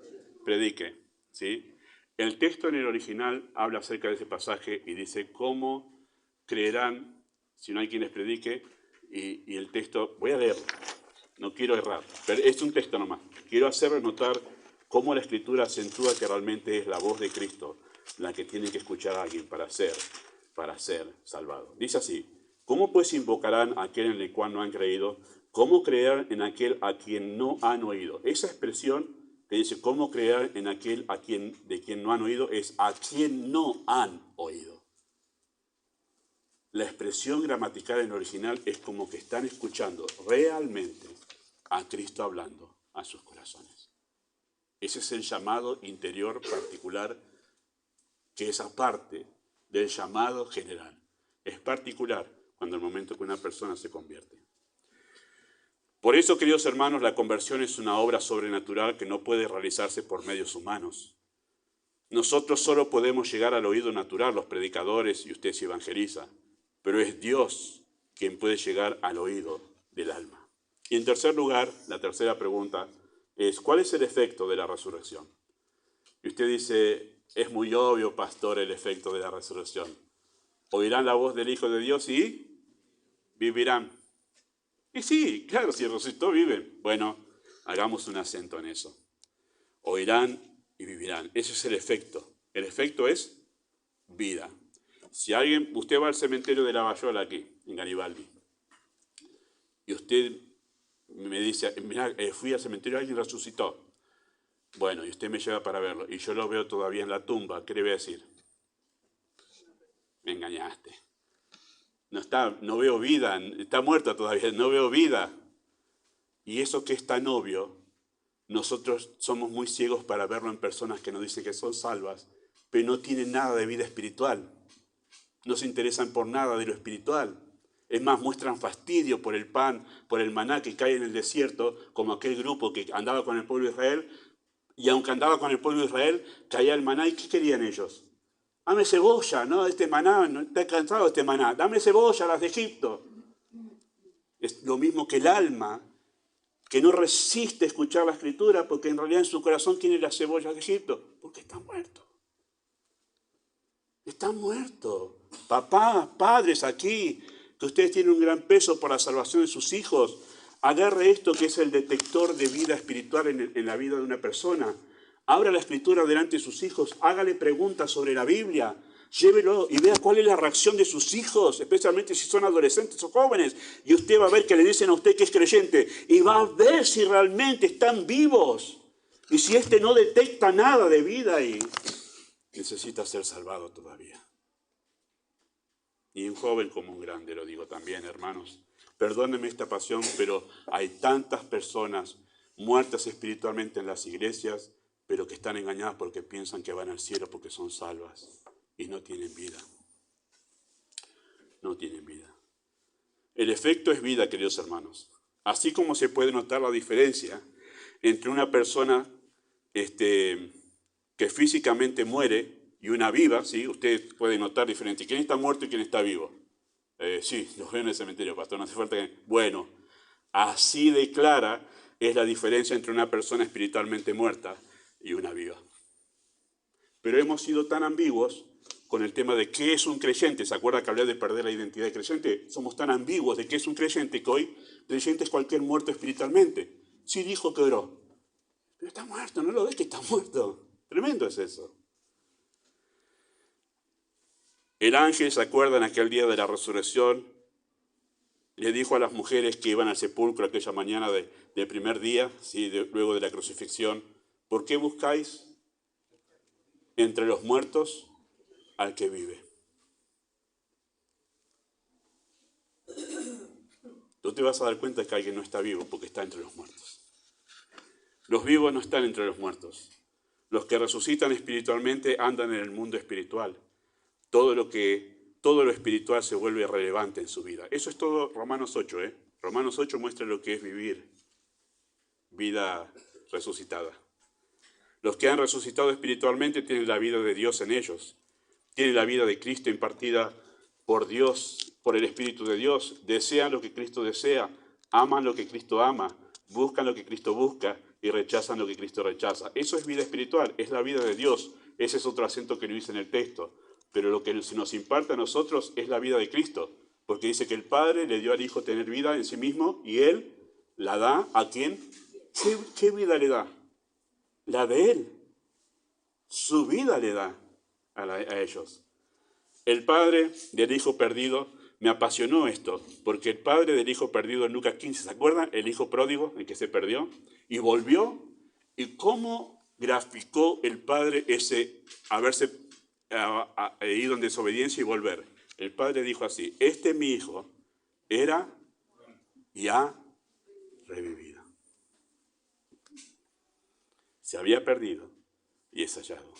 predique? ¿Sí? El texto en el original habla acerca de ese pasaje y dice, ¿cómo creerán si no hay quien les predique? Y el texto, voy a leerlo, no quiero errar, pero es un texto nomás. Quiero hacerles notar cómo la Escritura acentúa que realmente es la voz de Cristo la que tiene que escuchar a alguien para ser salvado. Dice así, ¿cómo pues invocarán a aquel en el cual no han creído? ¿Cómo creer en aquel a quien no han oído? Esa expresión que dice, ¿cómo creer en aquel de quien no han oído? Es a quien no han oído. La expresión gramatical en el original es como que están escuchando realmente a Cristo hablando a sus corazones. Ese es el llamado interior particular, que es aparte del llamado general. Es particular cuando el momento que una persona se convierte. Por eso, queridos hermanos, la conversión es una obra sobrenatural que no puede realizarse por medios humanos. Nosotros solo podemos llegar al oído natural, los predicadores, y usted se evangeliza, pero es Dios quien puede llegar al oído del alma. Y en tercer lugar, la tercera pregunta es, ¿cuál es el efecto de la resurrección? Y usted dice, es muy obvio, pastor, el efecto de la resurrección. Oirán la voz del Hijo de Dios y vivirán. Y sí, claro, si resucitó, viven. Bueno, hagamos un acento en eso. Oirán y vivirán. Ese es el efecto. El efecto es vida. Si usted va al cementerio de Lavallaol aquí, en Garibaldi, y usted me dice, mirá, fui al cementerio, alguien resucitó. Bueno, y usted me lleva para verlo, y yo lo veo todavía en la tumba, ¿qué le voy a decir? Me engañaste. No veo vida, está muerta todavía, no veo vida. Y eso que es tan obvio, nosotros somos muy ciegos para verlo en personas que nos dicen que son salvas, pero no tienen nada de vida espiritual. No se interesan por nada de lo espiritual. Es más, muestran fastidio por el pan, por el maná que cae en el desierto, como aquel grupo que andaba con el pueblo de Israel, y aunque andaba con el pueblo de Israel, caía el maná, ¿y qué querían ellos? Dame cebolla, ¿no? Este maná, no está cansado este maná, dame cebolla, las de Egipto. Es lo mismo que el alma, que no resiste escuchar la Escritura, porque en realidad en su corazón tiene las cebollas de Egipto, porque está muerto. Está muerto. Papás, padres aquí, que ustedes tienen un gran peso por la salvación de sus hijos, agarre esto que es el detector de vida espiritual en la vida de una persona. Abra la Escritura delante de sus hijos, hágale preguntas sobre la Biblia, llévelo y vea cuál es la reacción de sus hijos, especialmente si son adolescentes o jóvenes, y usted va a ver que le dicen a usted que es creyente, y va a ver si realmente están vivos. Y si no detecta nada de vida ahí, necesita ser salvado todavía. Y un joven como un grande, lo digo también, hermanos. Perdónenme esta pasión, pero hay tantas personas muertas espiritualmente en las iglesias, pero que están engañadas porque piensan que van al cielo porque son salvas y no tienen vida. No tienen vida. El efecto es vida, queridos hermanos. Así como se puede notar la diferencia entre una persona que físicamente muere y una viva, ¿sí? Usted puede notar diferente. ¿Quién está muerto y quién está vivo? Sí, los veo en el cementerio, pastor, no hace falta que... Bueno, así de clara es la diferencia entre una persona espiritualmente muerta y una viva. Pero hemos sido tan ambiguos con el tema de qué es un creyente. ¿Se acuerda que hablé de perder la identidad de creyente? Somos tan ambiguos de qué es un creyente que hoy creyente es cualquier muerto espiritualmente. Sí dijo que oró, pero está muerto, ¿no lo ves que está muerto? Tremendo es eso. El ángel, ¿se acuerdan aquel día de la resurrección? Le dijo a las mujeres que iban al sepulcro aquella mañana del primer día, ¿sí? Luego de la crucifixión, ¿por qué buscáis entre los muertos al que vive? Tú te vas a dar cuenta que alguien no está vivo porque está entre los muertos. Los vivos no están entre los muertos. Los que resucitan espiritualmente andan en el mundo espiritual. Todo lo que todo lo espiritual se vuelve relevante en su vida. Eso es todo Romanos 8. Romanos 8 muestra lo que es vivir vida resucitada. Los que han resucitado espiritualmente tienen la vida de Dios en ellos. Tienen la vida de Cristo impartida por Dios, por el Espíritu de Dios. Desean lo que Cristo desea, aman lo que Cristo ama, buscan lo que Cristo busca y rechazan lo que Cristo rechaza. Eso es vida espiritual, es la vida de Dios. Ese es otro acento que no dice en el texto. Pero lo que se nos imparte a nosotros es la vida de Cristo. Porque dice que el Padre le dio al Hijo tener vida en sí mismo y Él la da ¿a quién? ¿Qué vida le da? La de Él. Su vida le da a ellos. El padre del hijo perdido, me apasionó esto, porque el padre del hijo perdido en Lucas 15, ¿se acuerdan? El hijo pródigo, el que se perdió, y volvió, y cómo graficó el padre ese haberse ido en desobediencia y volver. El padre dijo así: este mi hijo era y ha revivido. Se había perdido y es hallado.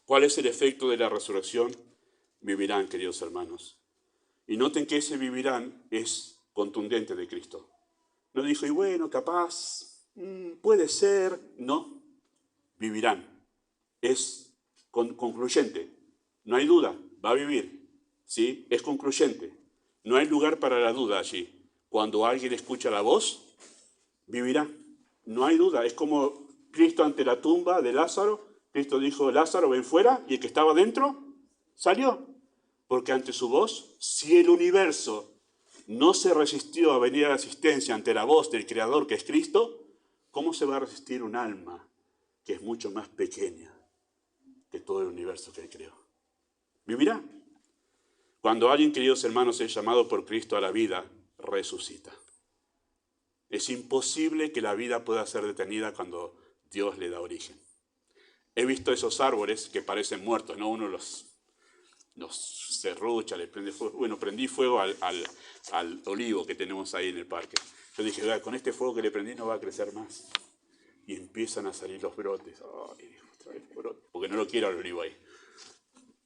¿Cuál es el efecto de la resurrección? Vivirán, queridos hermanos. Y noten que ese vivirán es contundente de Cristo. No dijo, y bueno, capaz, puede ser. No, vivirán. Es concluyente. No hay duda, va a vivir. ¿Sí? Es concluyente. No hay lugar para la duda allí. Cuando alguien escucha la voz, vivirá. No hay duda. Es como Cristo ante la tumba de Lázaro. Cristo dijo, Lázaro, ven fuera, y el que estaba dentro salió. Porque ante su voz, si el universo no se resistió a venir a la asistencia ante la voz del Creador, que es Cristo, ¿cómo se va a resistir un alma que es mucho más pequeña que todo el universo que Él creó? Vivirá. Cuando alguien, queridos hermanos, es llamado por Cristo a la vida, resucita. Es imposible que la vida pueda ser detenida cuando Dios le da origen. He visto esos árboles que parecen muertos, ¿no? Uno los serrucha, le prende fuego. Bueno, prendí fuego al olivo que tenemos ahí en el parque. Yo dije, con este fuego que le prendí no va a crecer más. Y empiezan a salir los brotes. Ay, otra vez brote, porque no lo quiero al olivo ahí.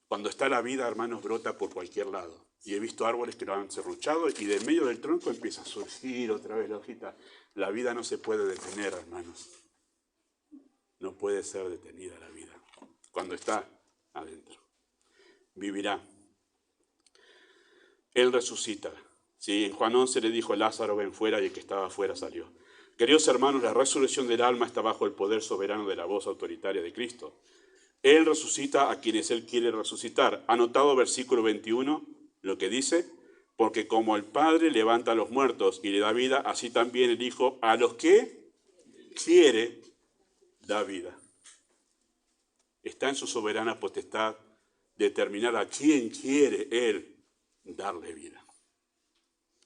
Cuando está la vida, hermanos, brota por cualquier lado. Y he visto árboles que lo han serruchado y del medio del tronco empieza a surgir otra vez la hojita. La vida no se puede detener, hermanos. No puede ser detenida la vida cuando está adentro. Vivirá. Él resucita. ¿Sí? En Juan 11 le dijo, Lázaro, ven fuera, y el que estaba afuera salió. Queridos hermanos, la resurrección del alma está bajo el poder soberano de la voz autoritaria de Cristo. Él resucita a quienes Él quiere resucitar. ¿Ha notado versículo 21 lo que dice? Porque como el Padre levanta a los muertos y le da vida, así también el Hijo a los que quiere da vida. Está en su soberana potestad determinar a quién quiere Él darle vida.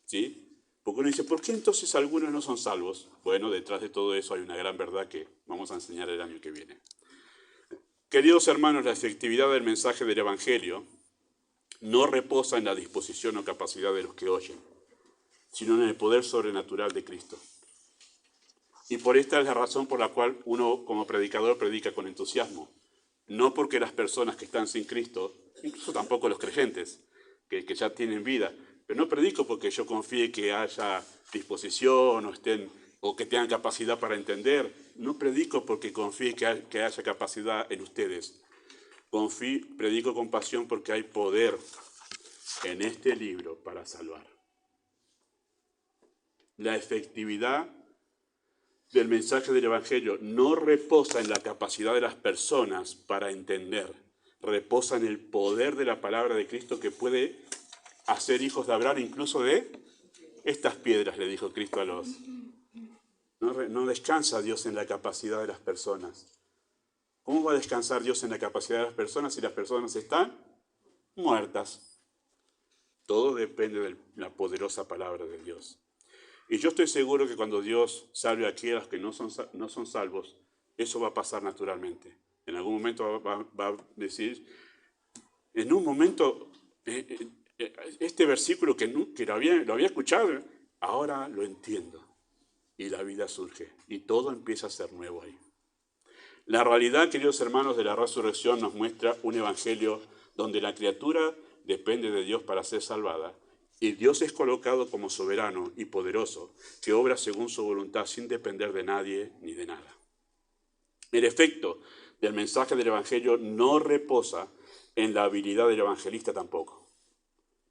¿Sí? Porque uno dice, ¿por qué entonces algunos no son salvos? Bueno, detrás de todo eso hay una gran verdad que vamos a enseñar el año que viene. Queridos hermanos, la efectividad del mensaje del Evangelio no reposa en la disposición o capacidad de los que oyen, sino en el poder sobrenatural de Cristo. Y por esta es la razón por la cual uno como predicador predica con entusiasmo. No porque las personas que están sin Cristo, incluso tampoco los creyentes, que ya tienen vida, pero no predico porque yo confíe que haya disposición o que tengan capacidad para entender. No predico porque confíe que haya capacidad en ustedes. Predico con pasión porque hay poder en este libro para salvar. La efectividad del mensaje del Evangelio no reposa en la capacidad de las personas para entender, reposa en el poder de la palabra de Cristo que puede hacer hijos de Abraham, incluso de estas piedras, le dijo Cristo a los... No descansa Dios en la capacidad de las personas. ¿Cómo va a descansar Dios en la capacidad de las personas si las personas están muertas? Todo depende de la poderosa palabra de Dios. Y yo estoy seguro que cuando Dios salve aquí a los que no son salvos, eso va a pasar naturalmente. En algún momento va a decir, en un momento, este versículo que lo había escuchado, ahora lo entiendo. Y la vida surge. Y todo empieza a ser nuevo ahí. La realidad, queridos hermanos, de la resurrección nos muestra un evangelio donde la criatura depende de Dios para ser salvada, y Dios es colocado como soberano y poderoso, que obra según su voluntad sin depender de nadie ni de nada. El efecto del mensaje del Evangelio no reposa en la habilidad del evangelista tampoco.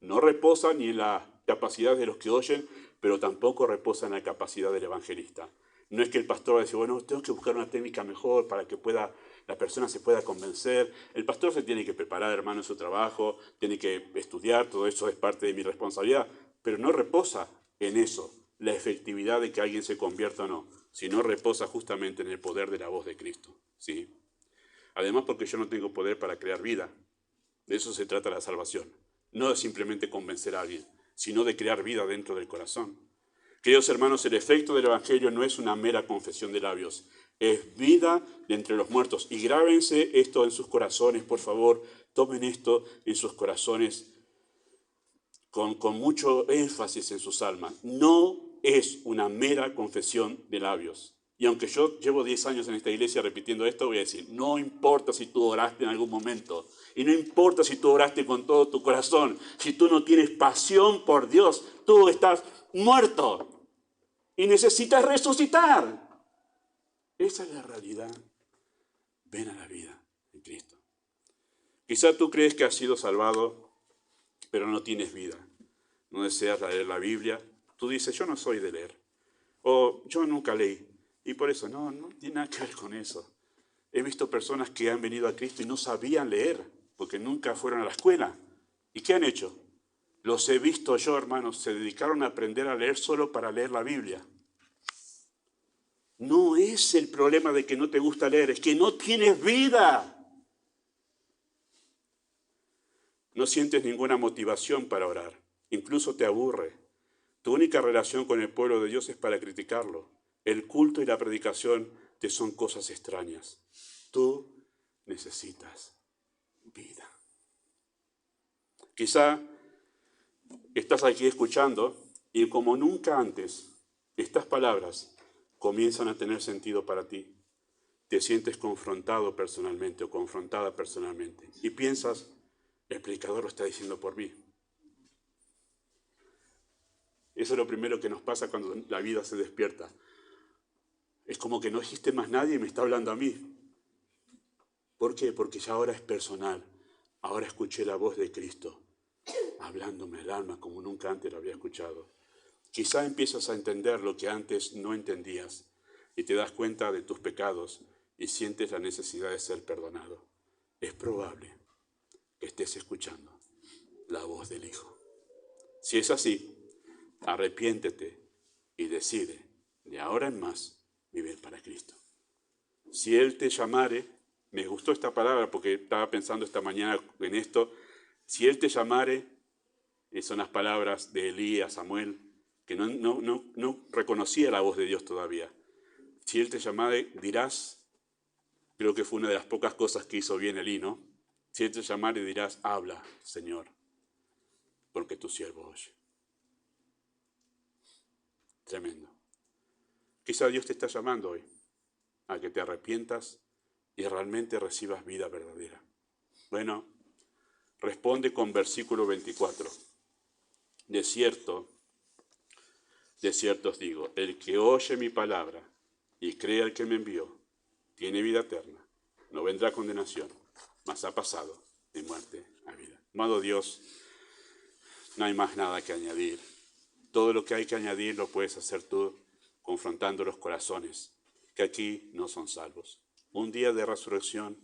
No reposa ni en la capacidad de los que oyen, pero tampoco reposa en la capacidad del evangelista. No es que el pastor va a decir, bueno, tengo que buscar una técnica mejor para que la persona se pueda convencer. El pastor se tiene que preparar, hermano, en su trabajo, tiene que estudiar, todo eso es parte de mi responsabilidad, pero no reposa en eso, la efectividad de que alguien se convierta o no, sino reposa justamente en el poder de la voz de Cristo. ¿Sí? Además, porque yo no tengo poder para crear vida. De eso se trata la salvación. No de simplemente convencer a alguien, sino de crear vida dentro del corazón. Queridos hermanos, el efecto del Evangelio no es una mera confesión de labios, es vida de entre los muertos. Y grábense esto en sus corazones, por favor, tomen esto en sus corazones con mucho énfasis en sus almas. No es una mera confesión de labios. Y aunque yo llevo 10 años en esta iglesia repitiendo esto, voy a decir, no importa si tú oraste en algún momento, y no importa si tú oraste con todo tu corazón, si tú no tienes pasión por Dios, tú estás muerto y necesitas resucitar. Esa es la realidad. Ven a la vida en Cristo. Quizá tú crees que has sido salvado, pero no tienes vida. No deseas leer la Biblia. Tú dices, yo no soy de leer. O yo nunca leí. Y por eso, no tiene nada que ver con eso. He visto personas que han venido a Cristo y no sabían leer, porque nunca fueron a la escuela. ¿Y qué han hecho? Los he visto yo, hermanos, se dedicaron a aprender a leer solo para leer la Biblia. No es el problema de que no te gusta leer, es que no tienes vida. No sientes ninguna motivación para orar, incluso te aburre. Tu única relación con el pueblo de Dios es para criticarlo. El culto y la predicación te son cosas extrañas. Tú necesitas vida. Quizá estás aquí escuchando y como nunca antes, estas palabras comienzan a tener sentido para ti. Te sientes confrontado personalmente o confrontada personalmente y piensas, el predicador lo está diciendo por mí. Eso es lo primero que nos pasa cuando la vida se despierta. Es como que no existe más nadie y me está hablando a mí. ¿Por qué? Porque ya ahora es personal. Ahora escuché la voz de Cristo, hablándome el alma como nunca antes lo había escuchado. Quizá empiezas a entender lo que antes no entendías y te das cuenta de tus pecados y sientes la necesidad de ser perdonado. Es probable que estés escuchando la voz del Hijo. Si es así, arrepiéntete y decide, de ahora en más, vivir para Cristo. Si Él te llamare, me gustó esta palabra porque estaba pensando esta mañana en esto, si Él te llamare, son las palabras de Elí a Samuel, que no reconocía la voz de Dios todavía. Si Él te llamare, dirás, creo que fue una de las pocas cosas que hizo bien Elí, ¿no? Si Él te llamare, dirás, habla, Señor, porque tu siervo oye. Tremendo. Quizá Dios te está llamando hoy a que te arrepientas y realmente recibas vida verdadera. Bueno, responde con versículo 24. De cierto os digo, el que oye mi palabra y cree al que me envió, tiene vida eterna, no vendrá a condenación, mas ha pasado de muerte a vida. Amado Dios, no hay más nada que añadir. Todo lo que hay que añadir lo puedes hacer tú, confrontando los corazones que aquí no son salvos. Un día de resurrección,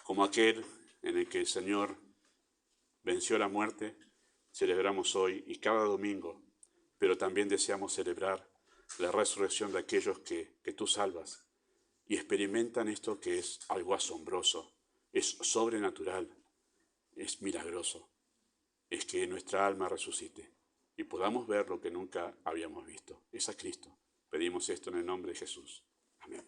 como aquel en el que el Señor venció la muerte, celebramos hoy y cada domingo, pero también deseamos celebrar la resurrección de aquellos que tú salvas y experimentan esto que es algo asombroso, es sobrenatural, es milagroso, es que nuestra alma resucite y podamos ver lo que nunca habíamos visto. Es a Cristo. Pedimos esto en el nombre de Jesús. Amén.